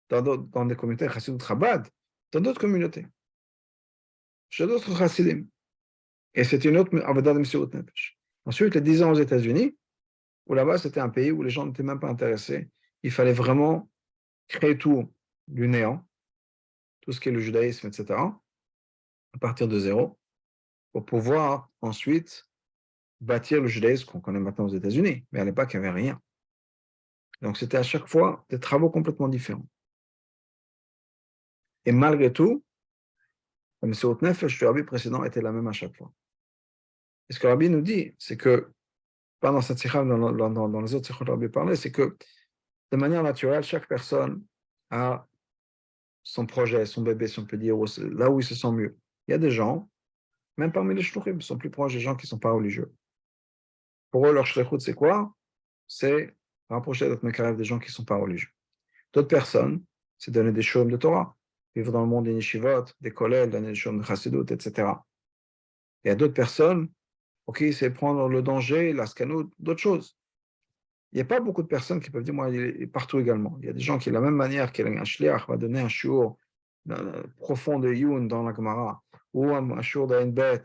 dans des communautés chassidoute Chabad, dans d'autres communautés, chez d'autres chassidim. Et c'était une autre avodah de Mesiut Nefesh. Ensuite, les 10 ans aux États-Unis, où là-bas, c'était un pays où les gens n'étaient même pas intéressés. Il fallait vraiment créer tout du néant, tout ce qui est le judaïsme, etc., à partir de zéro, pour pouvoir ensuite bâtir le judaïsme qu'on connaît maintenant aux États-Unis. Mais à l'époque, il n'y avait rien. Donc, c'était à chaque fois des travaux complètement différents. Et malgré tout, le Mesiut Nefesh du rabbi précédent était la même à chaque fois. Et ce que le rabbi nous dit, c'est que, pas dans cette sikha, dans les autres sikhot que le rabbi parlait, c'est que, de manière naturelle, chaque personne a son projet, son bébé, si on peut dire, là où il se sent mieux. Il y a des gens, même parmi les shluchim, qui sont plus proches des gens qui ne sont pas religieux. Pour eux, leur shlichut, c'est quoi? C'est rapprocher d'être mekarev des gens qui ne sont pas religieux. D'autres personnes, c'est donner des shurim de Torah, vivre dans le monde des yeshivot, des kollel, donner des shurim de chassidut, etc. Il y a d'autres personnes, ok, c'est prendre le danger, la skanout, d'autres choses. Il n'y a pas beaucoup de personnes qui peuvent dire, moi, il est partout également. Il y a des gens qui, de la même manière qu'un shliach va donner un shiur profond de Youn dans la Gemara, ou un shiur d'Ain Bet,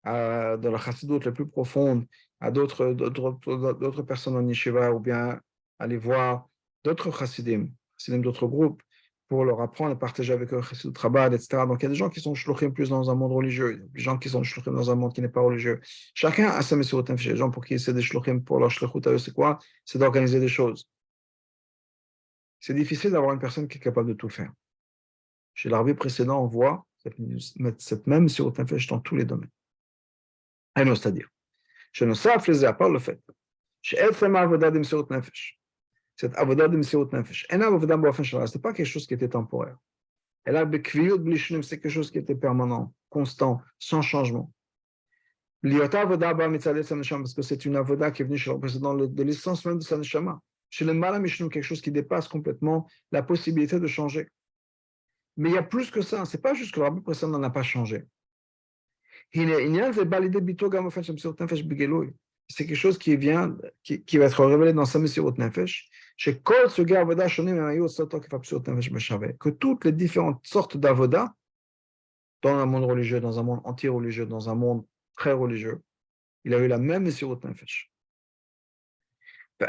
de la chassidut la plus profonde, à d'autres personnes en yeshiva, ou bien aller voir d'autres chassidim d'autres groupes, pour leur apprendre et partager avec eux chassidut Chabad, etc. Donc il y a des gens qui sont shluchim plus dans un monde religieux, des gens qui sont shluchim dans un monde qui n'est pas religieux. Chacun a sa mesiut nefesh. Les gens pour qui c'est des shluchim, pour leur shluchut à eux, c'est quoi? C'est d'organiser des choses. C'est difficile d'avoir une personne qui est capable de tout faire. Chez l'arabie précédent, on voit cette même mesiut nefesh dans tous les domaines. C'est-à-dire, chez nos safs, à part le fait שעצם העבודה דמסירות נפש, cette avoda de Mesirout Nefesh, ce n'est pas quelque chose qui était temporaire. Elle a c'est quelque chose qui était permanent, constant, sans changement. Parce que c'est une avoda qui est venue chez le précédent de l'essence même de sa neshama. Chez le Mala Mishnu, quelque chose qui dépasse complètement la possibilité de changer. Mais il y a plus que ça. Ce n'est pas juste que le rabbi précédent n'a pas changé. C'est quelque chose qui vient, qui va être révélé dans sa Mesirout Nefesh. Que toutes les différentes sortes d'avoda, dans un monde religieux, dans un monde anti-religieux, dans un monde très religieux, il a eu la même Mesirout Nefesh. Et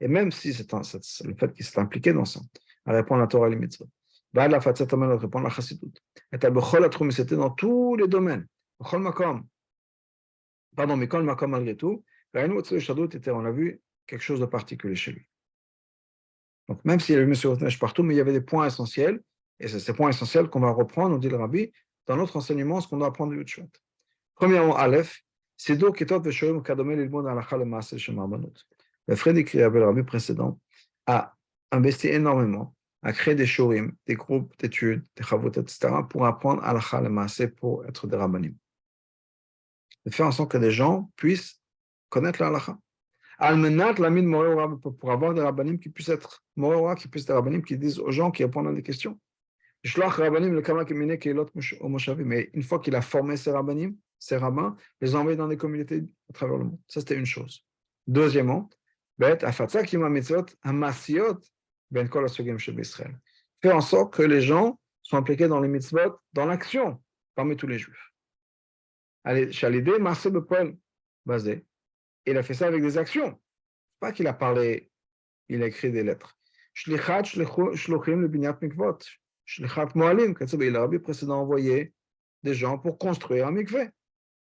même si c'est le fait qu'il s'est impliqué dans ça, à répondre à la Torah et les mitzvot, à répondre à la chassidut, c'était dans tous les domaines, pardon, mais quand le makom malgré tout, on a vu quelque chose de particulier chez lui. Donc même s'il y a eu Mesirout Nefesh partout, mais il y avait des points essentiels, et c'est ces points essentiels qu'on va reprendre, nous dit le Rabbi, dans notre enseignement, ce qu'on doit apprendre de Yud. Premièrement, Aleph, c'est d'où Ketot Veshorim Kadomé l'ilmon Halakha le Maaseh Shem Rabbanut. Le frère décrit avec le Rabbi précédent a investi énormément à créer des shorim, des groupes d'études, des chavot, etc., pour apprendre Halakha le Maaseh pour être des rabbanim. De faire en sorte que les gens puissent connaître la Halakha. Almenat Lamid Moré pour avoir des rabbanim qui puissent être Moré, qui puissent être des rabbanim qui disent aux gens qui répondent à des questions. Mais une fois qu'il a formé ses rabbanim, ses rabbins, les envoyer dans des communautés à travers le monde. Ça, c'était une chose. Deuxièmement, faire en sorte que les gens soient impliqués dans les mitzvot, dans l'action, parmi tous les juifs. Il a fait ça avec des actions. Pas qu'il a parlé, il a écrit des lettres. Shlichat Moalim, le rabbi précédent envoyé des gens pour construire un mikveh,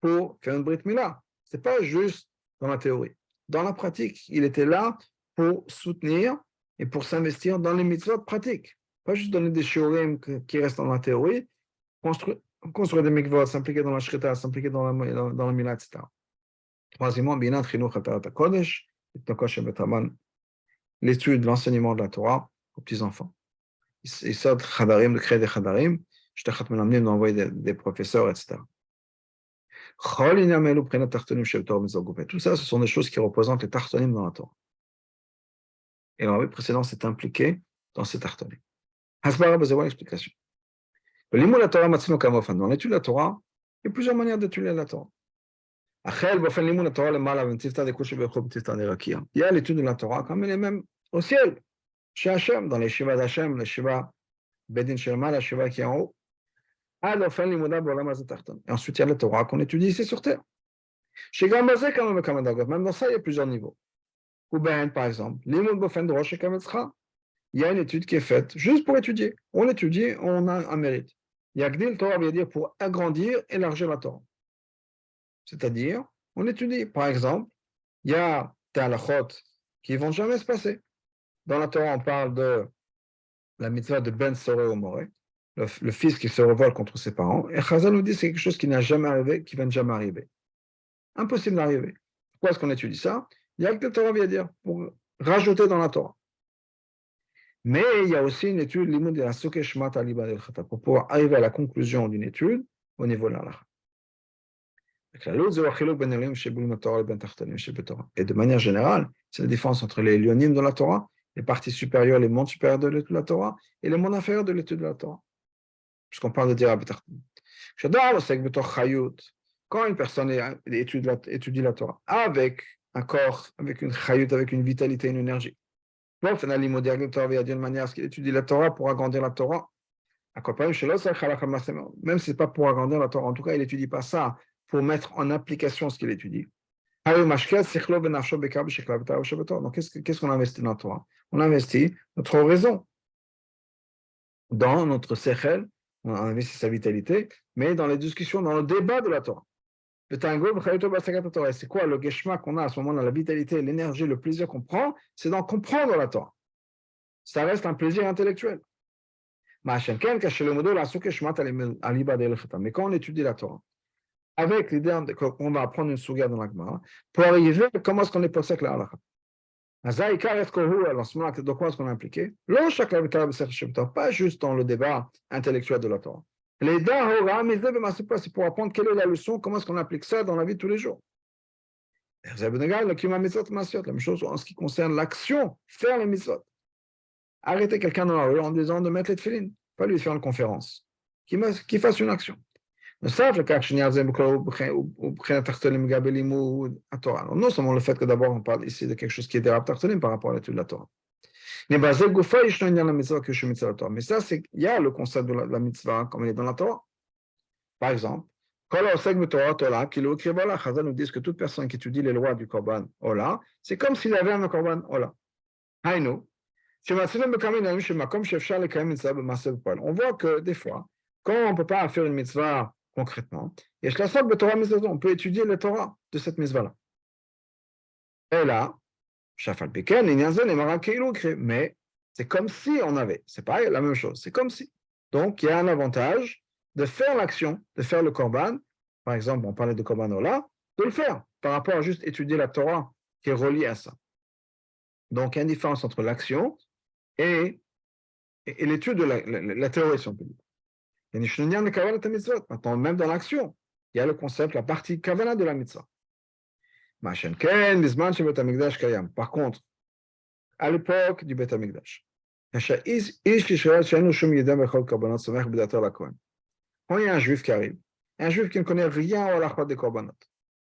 pour faire une brit mila. Ce n'est pas juste dans la théorie. Dans la pratique, il était là pour soutenir et pour s'investir dans les mitzvot pratiques. Pas juste donner des shiurim qui restent dans la théorie, construire des mikvot, s'impliquer dans la shrita, s'impliquer dans la mila, etc. Troisièmement, binat chinuch atarat kodesh, l'étude, l'enseignement de la Torah aux petits-enfants. Ils sortent khadarim, de créer des khadarim, d'envoyer des professeurs, etc. Tout ça, ce sont des choses qui représentent les tartonim dans la Torah. Et le rabbi précédent s'est impliqué dans ces tartonim. Hasbara, vous avez l'explication. Dans l'étude de la Torah, il y a plusieurs manières d'étudier la Torah. Il y a l'étude de la Torah comme elle est même au ciel, chez Hachem, dans les Shiva d'Hachem, les Shiva Bedin Shelma, la Shiva qui est en haut. Et ensuite, il y a la Torah qu'on étudie ici sur terre. Même dans ça, il y a plusieurs niveaux. Ou bien, par exemple, il y a une étude qui est faite juste pour étudier. On étudie, on a un mérite. Yagdil Torah veut dire pour agrandir, élargir la Torah. C'est-à-dire, on étudie. Par exemple, il y a des halachot qui ne vont jamais se passer. Dans la Torah, on parle de la mitzvah de Ben Soré au Moré, le fils qui se révolte contre ses parents. Et Chazal nous dit que c'est quelque chose qui n'a jamais arrivé, qui ne va jamais arriver. Impossible d'arriver. Pourquoi est-ce qu'on étudie ça? Il y a que la Torah vient dire, pour rajouter dans la Torah. Mais il y a aussi une étude, l'imoud de la Suke Shmat Aliba del Chata, pour pouvoir arriver à la conclusion d'une étude au niveau de l'Allah. Et de manière générale, c'est la différence entre les lyonim de la Torah, les parties supérieures, les mondes supérieurs de l'étude de la Torah, et les mondes inférieurs de l'étude de la Torah. Puisqu'on parle de Dira B'Tartanim. Quand une personne étudie la Torah avec un corps, avec une chayut, avec une vitalité, une énergie, d'une manière à ce qu'il étudie la Torah pour agrandir la Torah, même si ce n'est pas pour agrandir la Torah, en tout cas, il n'étudie pas ça pour mettre en application ce qu'il étudie. Donc, qu'est-ce qu'on investit dans la Torah? On investit notre raison dans notre sechel, on investit sa vitalité, mais dans les discussions, dans le débat de la Torah. C'est quoi le geshma qu'on a à ce moment-là, la vitalité, l'énergie, le plaisir qu'on prend? C'est d'en comprendre la Torah. Ça reste un plaisir intellectuel. Mais quand on étudie la Torah, avec l'idée qu'on va apprendre une souga dans la Gemara, pour arriver à comment est-ce qu'on est posé avec la halakha. Alors, ce moment-là, de quoi est-ce qu'on est impliqué? Pas juste dans le débat intellectuel de la Torah. Les dahora, mais c'est pour apprendre quelle est la leçon, comment est-ce qu'on applique ça dans la vie de tous les jours. La même chose en ce qui concerne l'action, faire les mitzvot. Arrêter quelqu'un dans la rue en disant de mettre les tefillin, pas lui faire une conférence, qu'il fasse une action. Non seulement le fait que d'abord on parle ici de quelque chose qui est dérab tartonim par rapport à l'étude de la Torah. Mais ça, c'est, il y a le concept de la mitzvah comme il est dans la Torah. Par exemple, quand Chazal nous dit que toute personne qui étudie les lois du Korban Ola, c'est comme s'il avait un Korban Ola. On voit que des fois, quand on ne peut pas faire une mitzvah concrètement, on peut étudier la Torah de cette mitzvah-là. Et là, mais c'est comme si on avait, c'est pas la même chose, c'est comme si. Donc, il y a un avantage de faire l'action, de faire le korban. Par exemple, on parlait de korban ola, de le faire par rapport à juste étudier la Torah qui est reliée à ça. Donc, il y a une différence entre l'action et l'étude de la théorie, si on peut dire. Maintenant, même dans l'action, il y a le concept, la partie kavana de la mitzvah. Par contre, à l'époque du Beth Amikdash, quand il y a un juif qui arrive, un juif qui ne connaît rien à l'achvat des korbanot,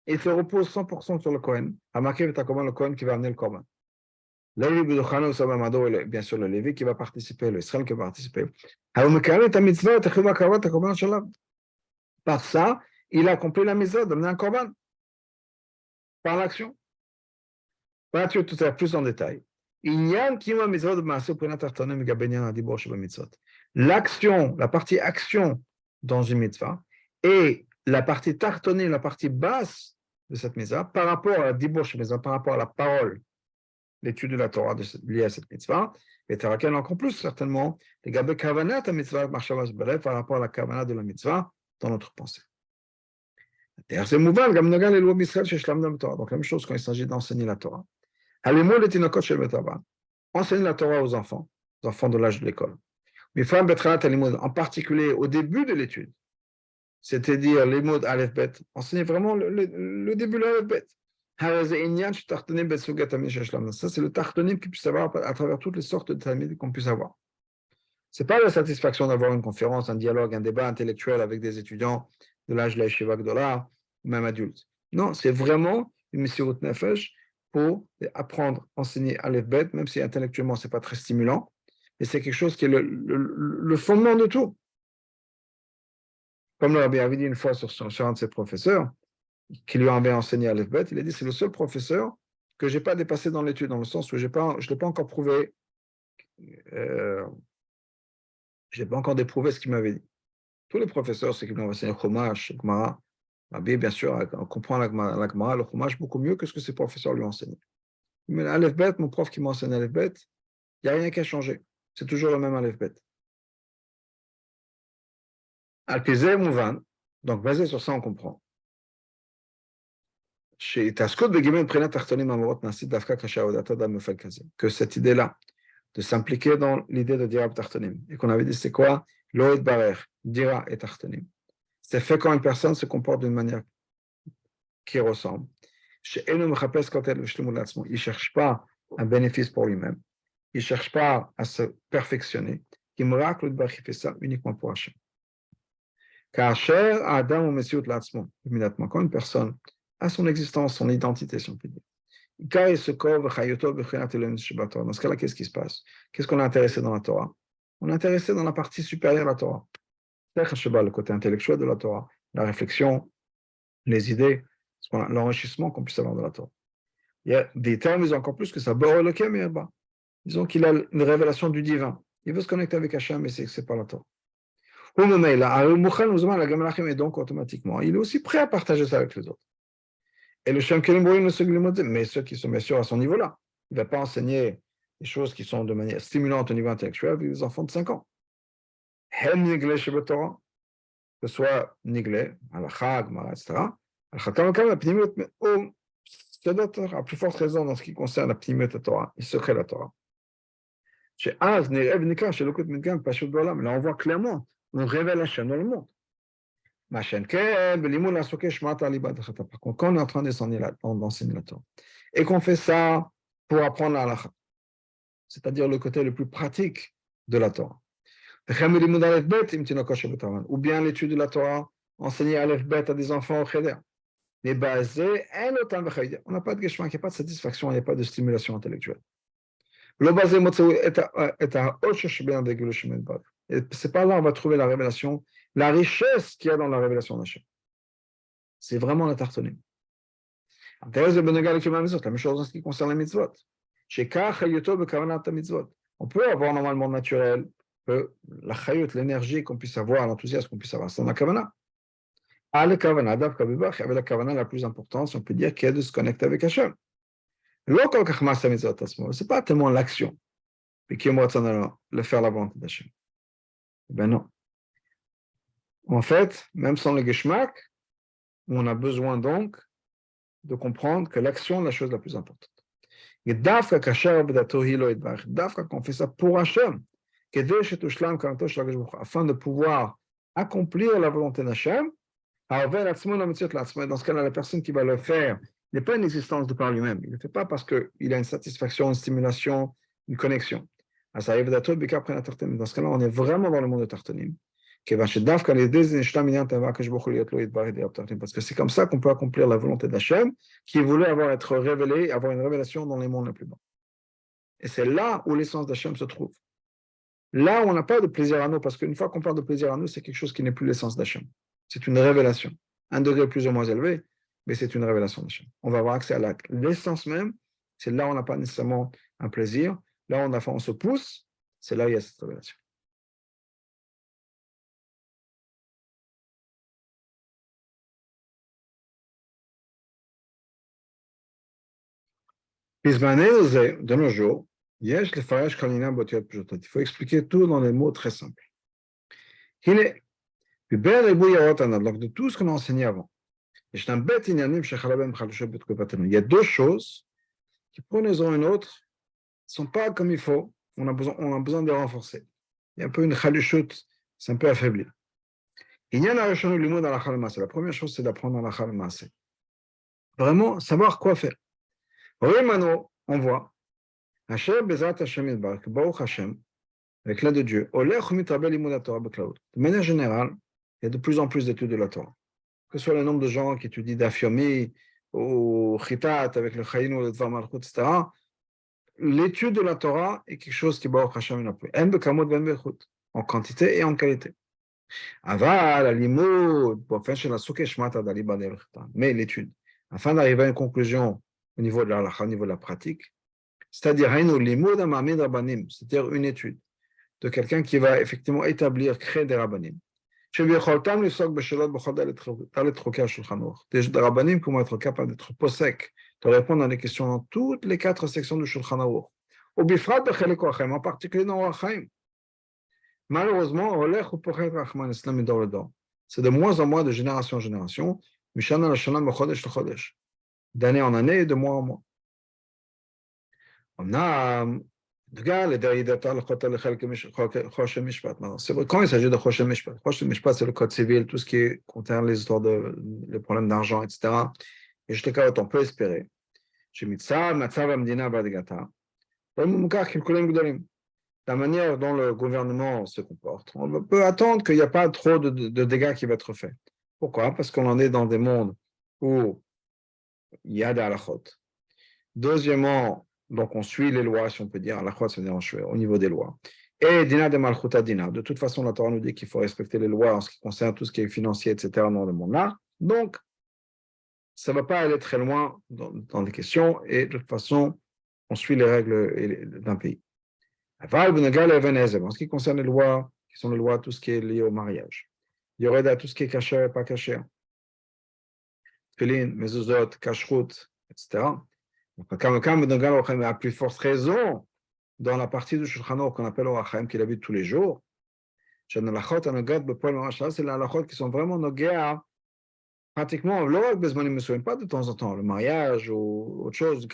il se repose 100% sur le Kohen, à marquer le Kohen qui va amener le korban. Bien sûr, le Lévi qui va participer, le Israël qui va participer. Par ça, il a accompli la mitzvah d'amener un korban. Par l'action. Voilà, tu tout à plus en détail. L'action, la partie action dans une mitzvah, et la partie tartonée, la partie basse de cette mitzvah, par rapport à la dibosh mitzvah, par rapport à la parole, l'étude de la Torah liée à cette mitzvah, et Taraken encore plus certainement, les gabé kavanat à mitzvah, par rapport à la kavanat de la mitzvah dans notre pensée. Donc la même chose quand il s'agit d'enseigner la Torah. Enseigner la Torah aux enfants de l'âge de l'école. En particulier au début de l'étude, c'est-à-dire les mots Aleph Bet, enseigner vraiment le début de l'Aleph Bet. Ça, c'est le tartonim qu'il puisse avoir à travers toutes les sortes de talmid qu'on puisse avoir. Ce n'est pas la satisfaction d'avoir une conférence, un dialogue, un débat intellectuel avec des étudiants de l'âge de la Yeshiva Gdola, ou même adultes. Non, c'est vraiment une Messirut Nefesh pour apprendre, enseigner Aleph Bet, même si intellectuellement, ce n'est pas très stimulant, mais c'est quelque chose qui est le fondement de tout. Comme le Rabbi avait dit une fois sur un de ses professeurs, qui lui avait enseigné Aleph Bet, il a dit c'est le seul professeur que je n'ai pas dépassé dans l'étude, dans le sens où je ne l'ai pas encore prouvé, je n'ai pas encore déprouvé ce qu'il m'avait dit. Tous les professeurs, c'est qu'ils m'ont enseigné Chumash, Gemara. Rabbi, bien sûr, on comprend la Gemara, le Chumash beaucoup mieux que ce que ses professeurs lui ont enseigné. Mais l'Aleph Bet, mon prof qui m'a enseigné Aleph Bet, il n'y a rien qui a changé. C'est toujours le même Aleph Bet. Al-Pizé Mouvan, donc basé sur ça, on comprend. Que cette idée-là, de s'impliquer dans l'idée de Dira Tartonim, et qu'on avait dit c'est quoi? Loïd Barer, Dira et Tartonim. C'est fait quand une personne se comporte d'une manière qui ressemble. Il ne cherche pas un bénéfice pour lui-même. Il ne cherche pas à se perfectionner. Il fait ça uniquement pour Hachem. Car Adam ou Messiut Latzmo, immédiatement, quand une personne a son existence, son identité, si on peut dire. Dans ce cas-là, qu'est-ce qui se passe? Qu'est-ce qu'on est intéressé dans la Torah? On est intéressé dans la partie supérieure de la Torah. Le côté intellectuel de la Torah, la réflexion, les idées, l'enrichissement qu'on puisse avoir de la Torah. Il y a des termes, ils ont encore plus que ça. Disons qu'il a une révélation du divin. Il veut se connecter avec Hachem, mais c'est pas la Torah. Et donc, automatiquement, il est aussi prêt à partager ça avec les autres. Et le Shem Kelim Borim, mais ceux qui sont bien sûr à son niveau-là. Il ne va pas enseigner des choses qui sont de manière stimulante au niveau intellectuel avec des enfants de 5 ans. que ce soit Niglé, Halakha, Gemara, etc. À plus forte raison dans ce qui concerne la Pnimut Torah, le secret de la Torah. Là, on voit clairement, on révèle Hachem dans le monde. Par contre, quand on est en train d'enseigner la Torah, et qu'on fait ça pour apprendre la halakha, c'est-à-dire le côté le plus pratique de la Torah. Ou bien l'étude de la Torah, enseigner Aleph Bet à des enfants au Cheder. Mais basé, on n'a pas de geshmak, il n'y a pas de satisfaction, il n'y a pas de stimulation intellectuelle. Le basé, c'est pas là on va trouver la révélation, la richesse qu'il y a dans la révélation d'Hachem. C'est vraiment la tartonim. La même chose en ce qui concerne les mitzvot. On peut avoir normalement naturel la chayut, l'énergie qu'on puisse avoir, l'enthousiasme qu'on puisse avoir, c'est dans la kavana. La kavana, avec la kavana la plus importante, si on peut dire, qui est de se connecter avec Hachem. C'est pas tellement l'action, mais qui est le faire la volonté d'Hachem. Ben non. En fait, même sans le geschmack, on a besoin donc de comprendre que l'action est la chose la plus importante. Et d'afka qu'on fait ça pour Hachem, afin de pouvoir accomplir la volonté d'Hachem, dans ce cas-là, la personne qui va le faire n'est pas une existence de par lui-même. Il ne le fait pas parce qu'il a une satisfaction, une stimulation, une connexion. Dans ce cas-là, on est vraiment dans le monde de Tartonim. Parce que c'est comme ça qu'on peut accomplir la volonté d'Hachem, qui voulait être révélé, avoir une révélation dans les mondes les plus bas. Et c'est là où l'essence d'Hachem se trouve. Là où on n'a pas de plaisir à nous, parce qu'une fois qu'on parle de plaisir à nous, c'est quelque chose qui n'est plus l'essence d'Hachem. C'est une révélation. Un degré plus ou moins élevé, mais c'est une révélation d'Hachem. On va avoir accès à l'essence même. C'est là où on n'a pas nécessairement un plaisir. Là où on se pousse, c'est là où il y a cette révélation. De nos jours, il faut expliquer tout dans des mots très simples. Donc, de tout ce qu'on a enseigné avant, il y a deux choses qui, pour une raison ou une autre, ne sont pas comme il faut. On a besoin de les renforcer. Il y a un peu une chaluchoute, c'est un peu affaibli. Il y en a un le mot dans la khalma. La première chose, c'est d'apprendre dans la khalma. Vraiment savoir quoi faire. Oui, Mano, on voit. Hashem, Bezat Hashem, Baruch Hashem, avec l'aide de Dieu. De manière générale, il y a de plus en plus d'études de la Torah. Que ce soit le nombre de gens qui étudient Dafyomi ou Chitat avec le Chayin ou le Dvar Malchut, etc. L'étude de la Torah est quelque chose qui Baruch Hashem n'a plus. En quantité et en qualité. Mais l'étude, afin d'arriver à une conclusion au niveau de la halakha, au niveau de la pratique, c'est-à-dire une étude de quelqu'un qui va effectivement établir, créer des rabbanim. Des rabbanim qui vont être capables d'être possèques, de répondre à des questions dans toutes les 4 sections du Shulchan Aruch. En particulier dans Orachaim. Malheureusement, c'est de moins en moins de génération en génération, d'année en année et de mois en mois. C'est vrai, quand il s'agit de Choshen Mishpat, c'est le code civil, tout ce qui concerne les histoires les problèmes d'argent, etc. Et je te cas, on peut espérer. La manière dont le gouvernement se comporte, on peut attendre qu'il n'y a pas trop de dégâts qui vont être faits. Pourquoi? Parce qu'on en est dans des mondes où il y a des halachot. Deuxièmement, donc on suit les lois, si on peut dire, halachot, c'est-à-dire au niveau des lois. Et dina de malchuta dina. De toute façon, la Torah nous dit qu'il faut respecter les lois en ce qui concerne tout ce qui est financier, etc. dans le monde-là. Donc, ça ne va pas aller très loin dans les questions et de toute façon, on suit les règles d'un pays. En ce qui concerne les lois, qui sont les lois, tout ce qui est lié au mariage, il y aurait tout ce qui est caché et pas caché. Tfilin, mezuzot, kashrut, etc. À plus forte raison, dans la partie du Shulchan Aruch qu'on appelle Orachaim, qu'il habite tous les jours, שהנלכות הנוגעות בפועל ממש, c'est les halachot qui sont vraiment נוגע pratiquement, לא רק בזמנים מסוימים, pas de temps en temps, le mariage ou autre chose, une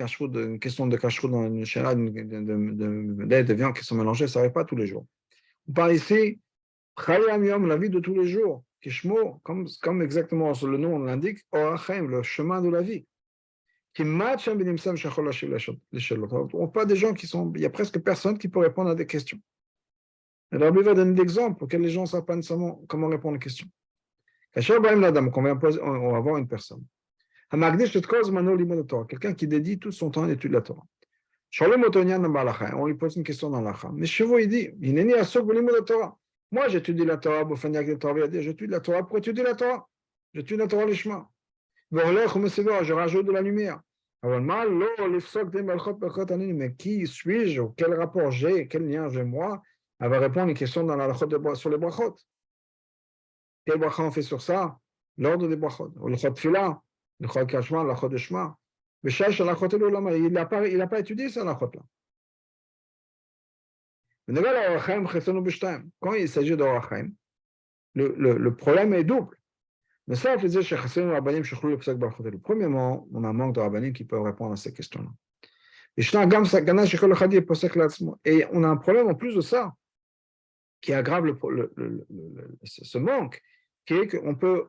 question de cacheroute dans une chalade de lait, de viande qui sont mélangés, ça n'arrive pas tous les jours. On parle ici, Chayam Yom, la vie de tous les jours, Kishmo, comme exactement le nom l'indique, Orachem, le chemin de la vie. Qui match un bénimsam shachol les shalot. On parle des gens qui sont, il y a presque personne qui peut répondre à des questions. Et Rabbi va donner des exemples auxquels les gens ne savent pas nécessairement comment répondre aux questions. On va voir une personne. Quelqu'un qui dédie tout son temps à l'étude de la Torah. On lui pose une question dans l'Acha. Mais Chevo, il dit, moi, j'étudie la Torah, j'étudie la Torah pour étudier la Torah. J'étudie la Torah l'Ishma. Je rajoute de la lumière. Mais qui suis-je, quel rapport j'ai, quel lien j'ai moi, elle va répondre à une question dans la sur les brachot. Quel bracha on fait sur ça? L'ordre des brachot. Ou le chot fila, le chot kashma, le chot de shma. Mais il n'a pas étudié ça, la chot là. Quand il s'agit d'Orachem, le problème est double. Premièrement, on a un manque de rabbanim qui peuvent répondre à ces questions-là. Et on a un problème en plus de ça, qui aggrave ce manque, qui est qu'on peut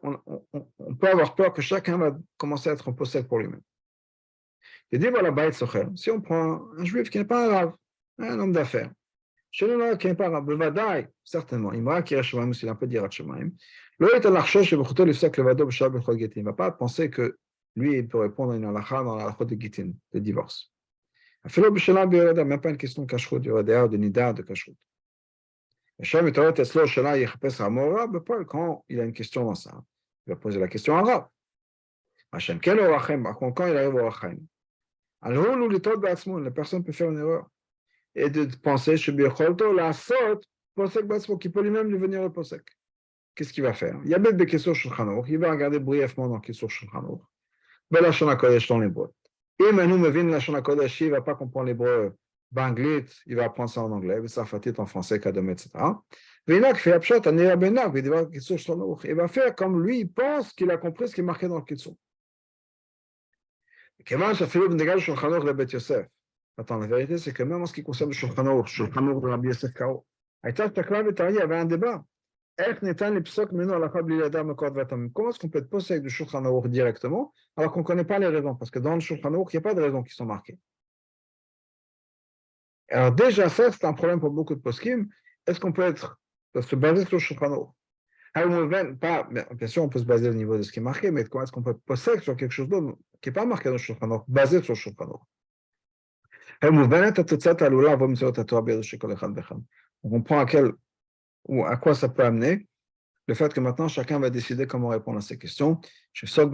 avoir peur que chacun va commencer à être un possède pour lui-même. Si on prend un juif qui n'est pas un rave, un homme d'affaires, qui n'est pas un rave, certainement, il m'a qui est Shemaim, s'il a un peu d'Irat Shemaim, il ne va pas penser que lui, il peut répondre à une halakha dans la halakha de Gittin, de divorce. Même pas une question de kashrut, de nida, de kashrut. Quand il a une question dans ça, il va poser la question arabe. Quand il arrive au Rachem, la personne peut faire une erreur et de penser qu'il peut lui-même devenir le posek. Qu'est-ce qu'il va faire? Il y a des questions sur Shulchan, il va regarder brièvement dans les questions sur Shulchan, la Shana Kodesh dans l'hébreu. Et maintenant, me vient la Shana Kodesh, il ne va pas comprendre l'hébreu banglit, il va apprendre ça en anglais, ça fatit en français, kadom, etc. Il va faire comme lui, il pense qu'il a compris ce qui est marqué dans le Kitsur. Attends, la vérité, c'est que même en ce qui concerne le Shulchan Aruch de Rabbi Yosef Karo, il y avait un débat. Comment est-ce qu'on peut être possède du Shulchan Aruch directement alors qu'on ne connaît pas les raisons? Parce que dans le Shulchan Aruch, il n'y a pas de raisons qui sont marquées. Alors déjà, ça, c'est un problème pour beaucoup de poskim. Est-ce qu'on peut se baser sur le Shulchan Aruch? Bien sûr, on peut se baser au niveau de ce qui est marqué, mais comment est-ce qu'on peut possède sur quelque chose d'autre qui n'est pas marqué dans le Shulchan Aruch, basé sur le Shulchan Aruch? On comprend à quoi ça peut amener le fait que maintenant chacun va décider comment répondre à ces questions. Chacun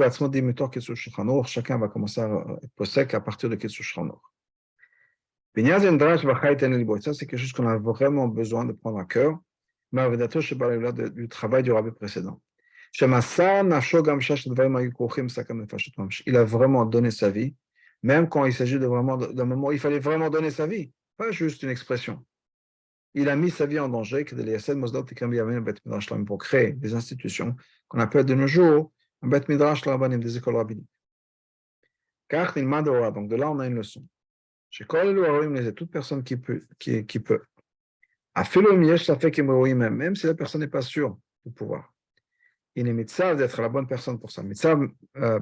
va commencer à être possède à partir de Ketsu Shulchan Aruch. Ça, c'est quelque chose qu'on a vraiment besoin de prendre à cœur, du travail du rabbi précédent. Il a vraiment donné sa vie, même quand il s'agit d'un moment où il fallait vraiment donner sa vie, pas juste une expression. Il a mis sa vie en danger pour créer des institutions qu'on appelle de nos jours un bet midrash des écoles rabbiniques. Car il m'a donc de là on a une leçon. Chez toute personne qui peut, même si la personne n'est pas sûre de pouvoir. Il est mitzav d'être la bonne personne pour ça. Mitzav, la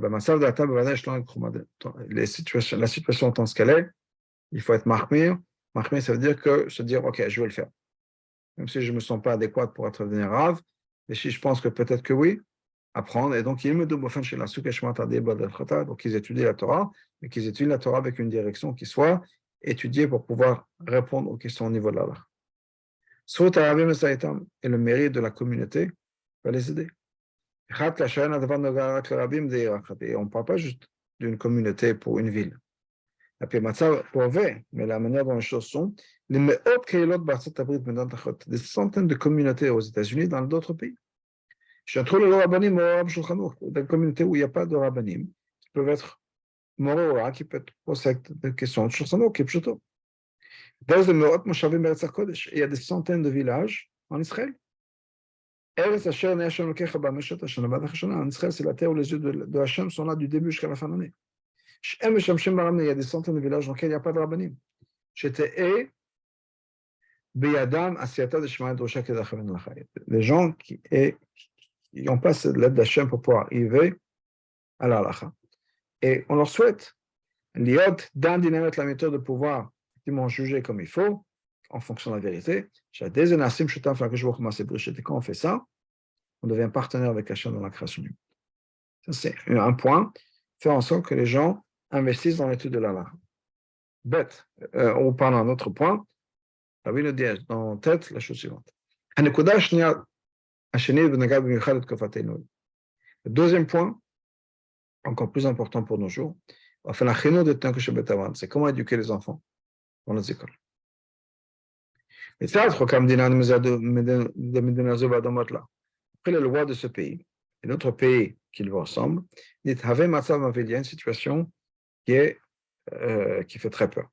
situation étant ce qu'elle est, il faut être mahmir. Mahmir, ça veut dire ok, je vais le faire. Même si je ne me sens pas adéquat pour être devenu rave, mais si je pense que peut-être que oui, apprendre. Et donc, il me donc ils étudient la Torah, mais qu'ils étudient la Torah avec une direction qui soit étudiée pour pouvoir répondre aux questions au niveau de l'Allah. Et le mérite de la communauté va les aider. Et on ne parle pas juste d'une communauté pour une ville. Mais la manière dont les choses sont, des centaines de communautés aux États-Unis, dans d'autres pays. Dans une communauté où il n'y a pas de rabbanim, qui peuvent être moraux, qui peuvent être possèdent des questions de Shulchan qui est plutôt. Il y a des centaines de villages en Israël. Eretz Asher ne Hashem Elokecha ba Meshet Hashanah ba Hashanah. En Israël, c'est la terre où les yeux de Hashem sont là du début jusqu'à la fin de l'année. Shem Meshamshem Baramne, il y a des centaines de villages dans lesquels il n'y a pas de rabbanim. J'étais Beyadam Asiyata de Shema Drosha Kedachaven Lachayet. Les gens qui n'ont pas l'aide d'Hachem pour pouvoir arriver à la halacha. Et on leur souhaite Liot Dan Dinamet la méthode de pouvoir effectivement juger comme il faut, en fonction de la vérité. Et quand on fait ça, on devient partenaire avec Hachem dans la création du monde. Ça, c'est un point. Faire en sorte que les gens investissent dans l'étude de la halacha. Bête. On parle d'un autre point. Rabbi nous dit en tête la chose suivante. Le deuxième point, encore plus important pour nos jours, c'est comment éduquer les enfants dans les écoles. Après les lois de ce pays et d'autres pays qui lui ressemblent, il y a une situation qui fait très peur.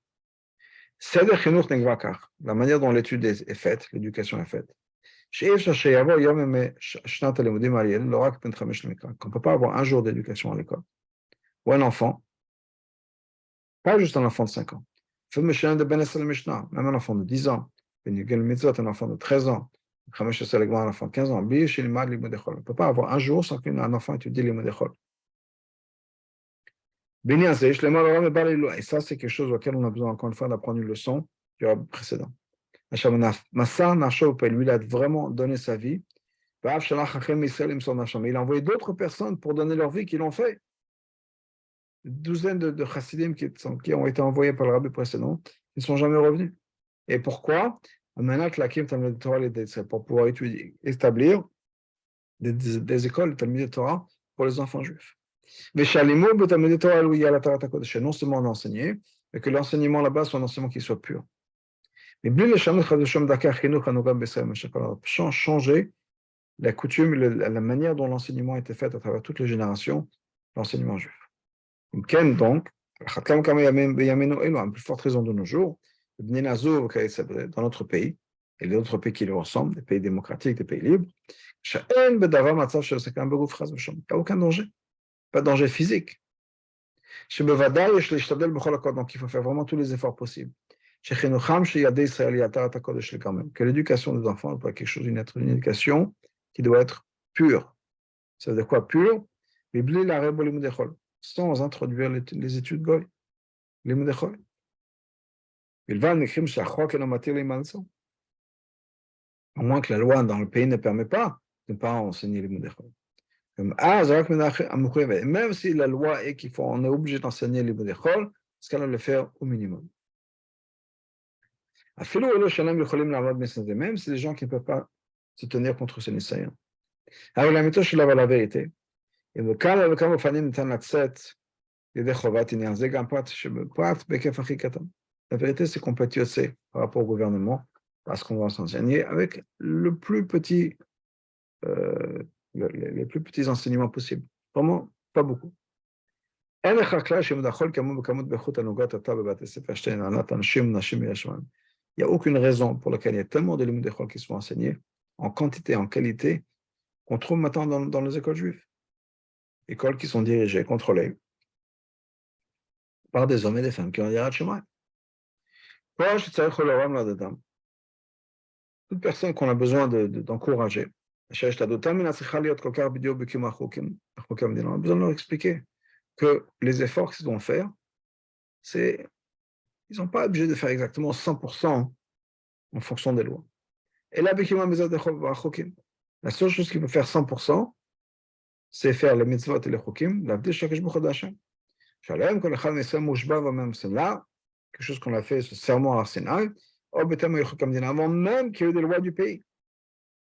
La manière dont l'étude est faite, l'éducation est faite, qu'on ne peut pas avoir un jour d'éducation à l'école, ou un enfant, pas juste un enfant de 5 ans, même un enfant de 10 ans, un enfant de 13 ans, un enfant de 15 ans, on ne peut pas avoir un jour sans qu'un enfant étudie les mots d'école. Et ça, c'est quelque chose auquel on a besoin, encore une fois, d'apprendre une leçon du rabbin précédent. Lui, il a vraiment donné sa vie. Il a envoyé d'autres personnes pour donner leur vie qui l'ont fait. Une douzaine de chassidim qui ont été envoyés par le rabbi précédent, qui ne sont jamais revenus. Et pourquoi? Pour pouvoir établir des écoles de Torah pour les enfants juifs. Non seulement d'enseigner, mais que l'enseignement là-bas soit un enseignement qui soit pur. Mais changer la coutume, la manière dont l'enseignement a été fait à travers toutes les générations, l'enseignement juif. Donc, à plus forte raison de nos jours, dans notre pays, et les autres pays qui lui ressemblent, des pays démocratiques, des pays libres, il n'y a aucun danger. Pas de danger physique. Donc, il faut faire vraiment tous les efforts possibles. Que l'éducation des enfants doit être quelque chose, une éducation qui doit être pure. Ça veut dire quoi pure? Sans introduire les études goy. À moins que la loi dans le pays ne permet pas de ne pas enseigner les moudechol. Même si la loi est on est obligé d'enseigner les moudechol, ce qu'elle va le faire au minimum. Même si les gens qui ne peuvent pas se tenir contre ce Nissaïen. Alors la méthode, la vérité. La vérité, c'est qu'on peut être par rapport au gouvernement, parce qu'on va s'enseigner avec les plus petits enseignements possibles. Vraiment, pas beaucoup. Il n'y a aucune raison pour laquelle il y a tellement de limud d'école qui sont enseignés, en quantité, en qualité, qu'on trouve maintenant dans les écoles juives. Écoles qui sont dirigées, contrôlées par des hommes et des femmes qui ont Yirat Shamayim. Toute personne qu'on a besoin d'encourager, on a besoin de leur expliquer que les efforts qu'ils vont faire, ils ne sont pas obligés de faire exactement 100% en fonction des lois. Et là, la seule chose qu'ils peuvent faire 100%, c'est faire les mitzvot et les chokim, l'avdil shakash b'chod Hashem. Shalem, kol echad mitzvah mushba v'mem là, quelque chose qu'on a fait, ce serment à Sinaï, avant même qu'il y ait eu des lois du pays.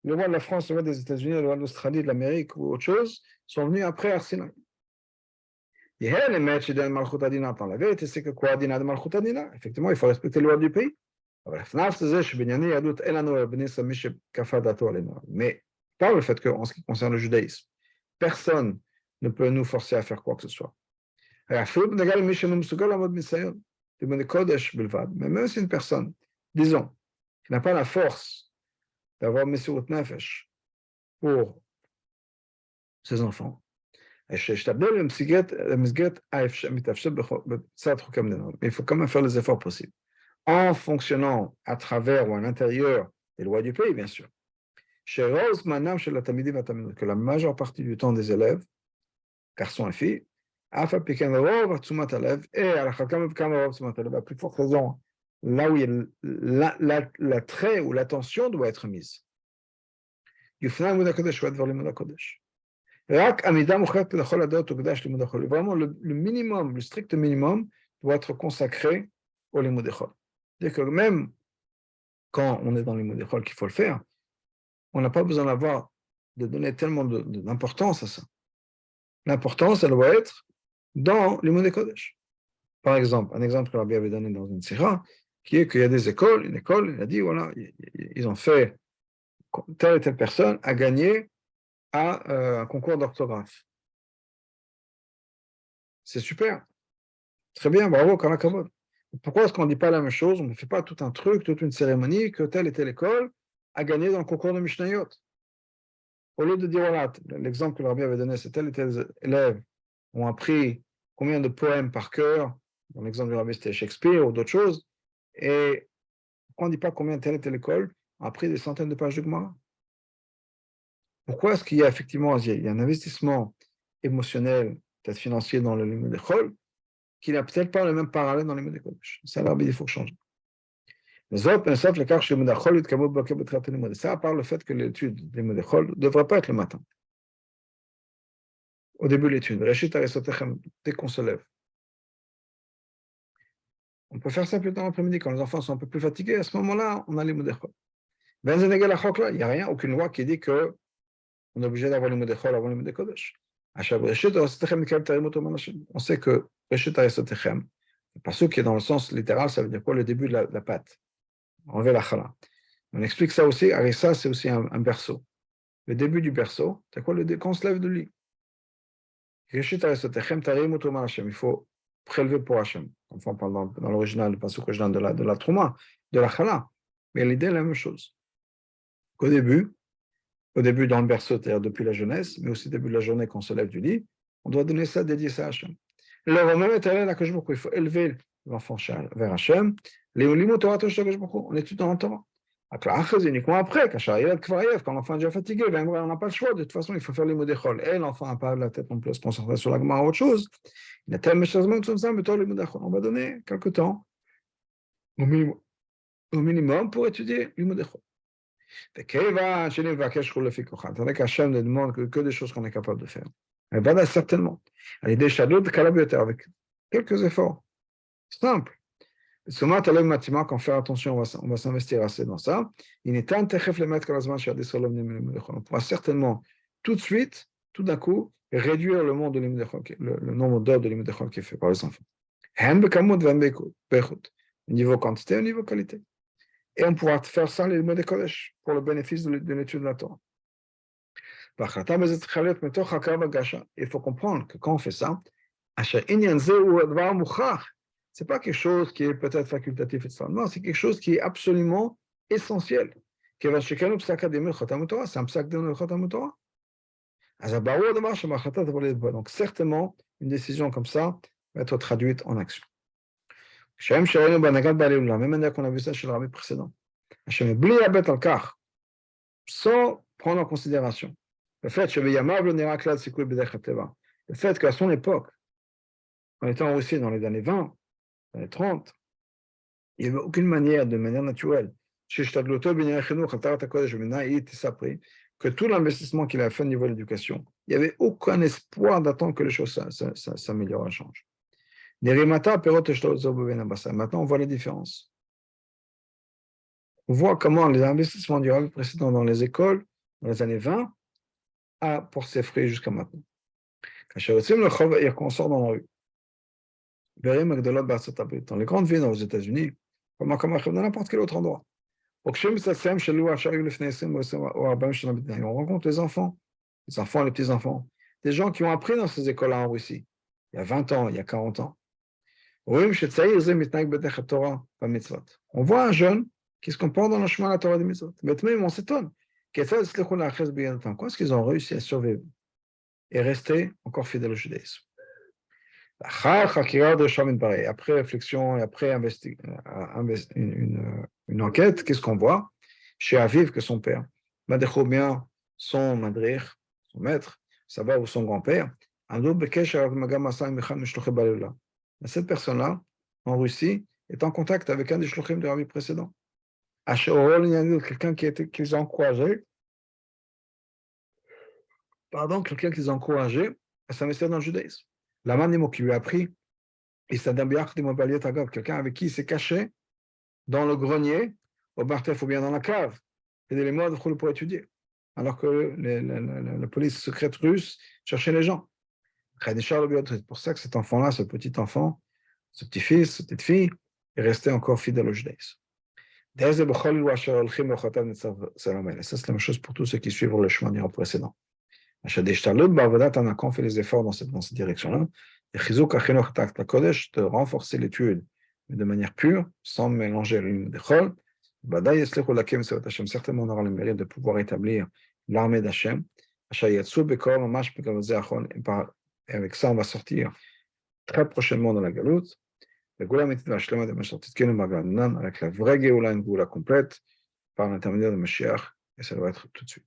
Les lois de la France, les lois des États-Unis, les lois de l'Australie, de l'Amérique ou autre chose, sont venues après Arsinaï. La vérité, c'est que quoi, Dina de Malchut Adina? Effectivement, il faut respecter les lois du pays. Mais pas le fait qu'en ce qui concerne le judaïsme, personne ne peut nous forcer à faire quoi que ce soit. Mais même si une personne, disons, qui n'a pas la force d'avoir Messirut Nefesh pour ses enfants. Mais il faut quand même faire les efforts possibles. En fonctionnant à travers ou à l'intérieur des lois du pays, bien sûr. Que la majeure partie du temps des élèves, garçons et filles, et à plus forte raison, là où il y a l'attrait ou l'attention doit être mise. Vraiment, le minimum, le strict minimum doit être consacré au limud echol. C'est-à-dire que même quand on est dans les limud echol qu'il faut le faire, on n'a pas besoin de donner tellement d'importance à ça. L'importance, elle doit être dans les limud kodesh. Par exemple, un exemple que Rabbi avait donné dans une sira, qui est qu'il y a des écoles, une école, il a dit, voilà, ils ont fait telle et telle personne a gagné à un concours d'orthographe. C'est super. Très bien, bravo, Karakavod. Pourquoi est-ce qu'on ne dit pas la même chose? On ne fait pas tout un truc, toute une cérémonie que telle et telle école a gagné dans le concours de Mishnayot. Au lieu de dire, voilà, l'exemple que le Rabbi avait donné, c'est tel et tel élève ont appris combien de poèmes par cœur, dans l'exemple du Rabbi c'était Shakespeare ou d'autres choses, et pourquoi on ne dit pas combien telle et telle école a appris des centaines de pages de Gemara? Pourquoi est-ce qu'il y a effectivement il y a un investissement émotionnel, peut-être financier dans le limud d'école, qu'il n'a peut-être pas le même parallèle dans les limud d'école? Ça, il faut changer. Ça, à part le fait que l'étude des limud d'école ne devrait pas être le matin. Au début de l'étude, dès qu'on se lève. On peut faire ça plus tard l'après-midi, quand les enfants sont un peu plus fatigués. À ce moment-là, on a les limud d'école. Il n'y a rien, aucune loi qui dit qu'on est obligé d'avoir les limud d'école avant les limud d'école. On sait que Reshit Aristotechem, parce que qui est dans le sens littéral, ça veut dire quoi? Le début de la pâte. Enlever la chala. On explique ça aussi. Arissa, c'est aussi un berceau. Le début du berceau, c'est quoi? Quand on se lève du lit. Reshit Aristotechem, Tarim Hashem. Il faut prélever pour Hashem. Enfin, on parle dans l'original, le pasuk original de la Trouma, de la chala. Mais l'idée est la même chose. Au début dans le berceau, c'est-à-dire depuis la jeunesse, mais aussi au début de la journée quand on se lève du lit, on doit donner ça, dédier ça à Hachem. Il faut élever l'enfant vers Hachem, on étudie dans la Torah. Uniquement après, quand l'enfant est déjà fatigué, on n'a pas le choix, de toute façon, il faut faire les mots d'école. Et l'enfant n'a pas la tête non plus à se concentrer sur la Gemara ou autre chose. On va donner quelques temps, au minimum, pour étudier les mots d'école. Tandis qu'Hachem ne demande que des choses qu'on est capable de faire. Elle va certainement. Avec quelques efforts simples. Quand faire attention, on va s'investir assez dans ça. On pourra certainement tout de suite, tout d'un coup, réduire le nombre d'heures de l'imam qui est fait par les enfants. Au niveau quantité, au niveau qualité. Et on pourra faire ça les mots de collège pour le bénéfice de l'étude de la Torah. Il faut comprendre que quand on fait ça, c'est pas quelque chose qui est peut-être facultatif, non, c'est quelque chose qui est absolument essentiel. C'est un psak de Chotam Torah. Donc certainement, une décision comme ça va être traduite en action. La même manière qu'on a vu ça chez le rabbi précédent. Sans prendre en considération le fait qu'à son époque, en étant aussi dans les années 20, dans les 30, il n'y avait aucune manière, de manière naturelle, que tout l'investissement qu'il a fait au niveau de l'éducation, il n'y avait aucun espoir d'attendre que les choses s'améliorent et changent. Maintenant, on voit les différences. On voit comment les investissements du rabbi précédent dans les écoles, dans les années 20, a porté ses fruits jusqu'à maintenant. Quand on sort dans la rue, dans les grandes villes aux États-Unis, comme dans n'importe quel autre endroit. On rencontre les enfants et les petits-enfants, des gens qui ont appris dans ces écoles-là en Russie, il y a 20 ans, il y a 40 ans. On voit un jeune qui se comporte dans le chemin de la Torah des mitzvot. Mais même on s'étonne. Comment est-ce qu'ils ont réussi à survivre et rester encore fidèles au judaïsme? Après réflexion et après une enquête, qu'est-ce qu'on voit? Chez Aviv, que son père, Madechou bien son madrir, son maître, Saba ou son grand-père, cette personne-là, en Russie, est en contact avec un des shluchim de Rabbi précédent. Quelqu'un qui les a encouragés, quelqu'un qui les a encouragés à s'investir dans le judaïsme. La manimo qui lui a appris, quelqu'un avec qui il s'est caché dans le grenier, au Bartef ou bien dans la cave, et les mois pour étudier, alors que la police secrète russe cherchait les gens. C'est pour ça que cet enfant-là, ce petit enfant, ce petit-fils, cette petite-fille, est resté encore fidèle au judaïsme. Ça, c'est la même chose pour tous ceux qui suivent le chemin précédent. Quand on fait les efforts dans cette direction-là, de renforcer l'étude de manière pure, sans mélanger l'une des chol, certainement on aura le mérite de pouvoir établir l'armée d'Hachem. Et avec ça, on va sortir très prochainement dans la galoute. Avec la vraie Géoula, une Géoula complète, par l'intermédiaire de Mashiach, et ça doit être tout de suite.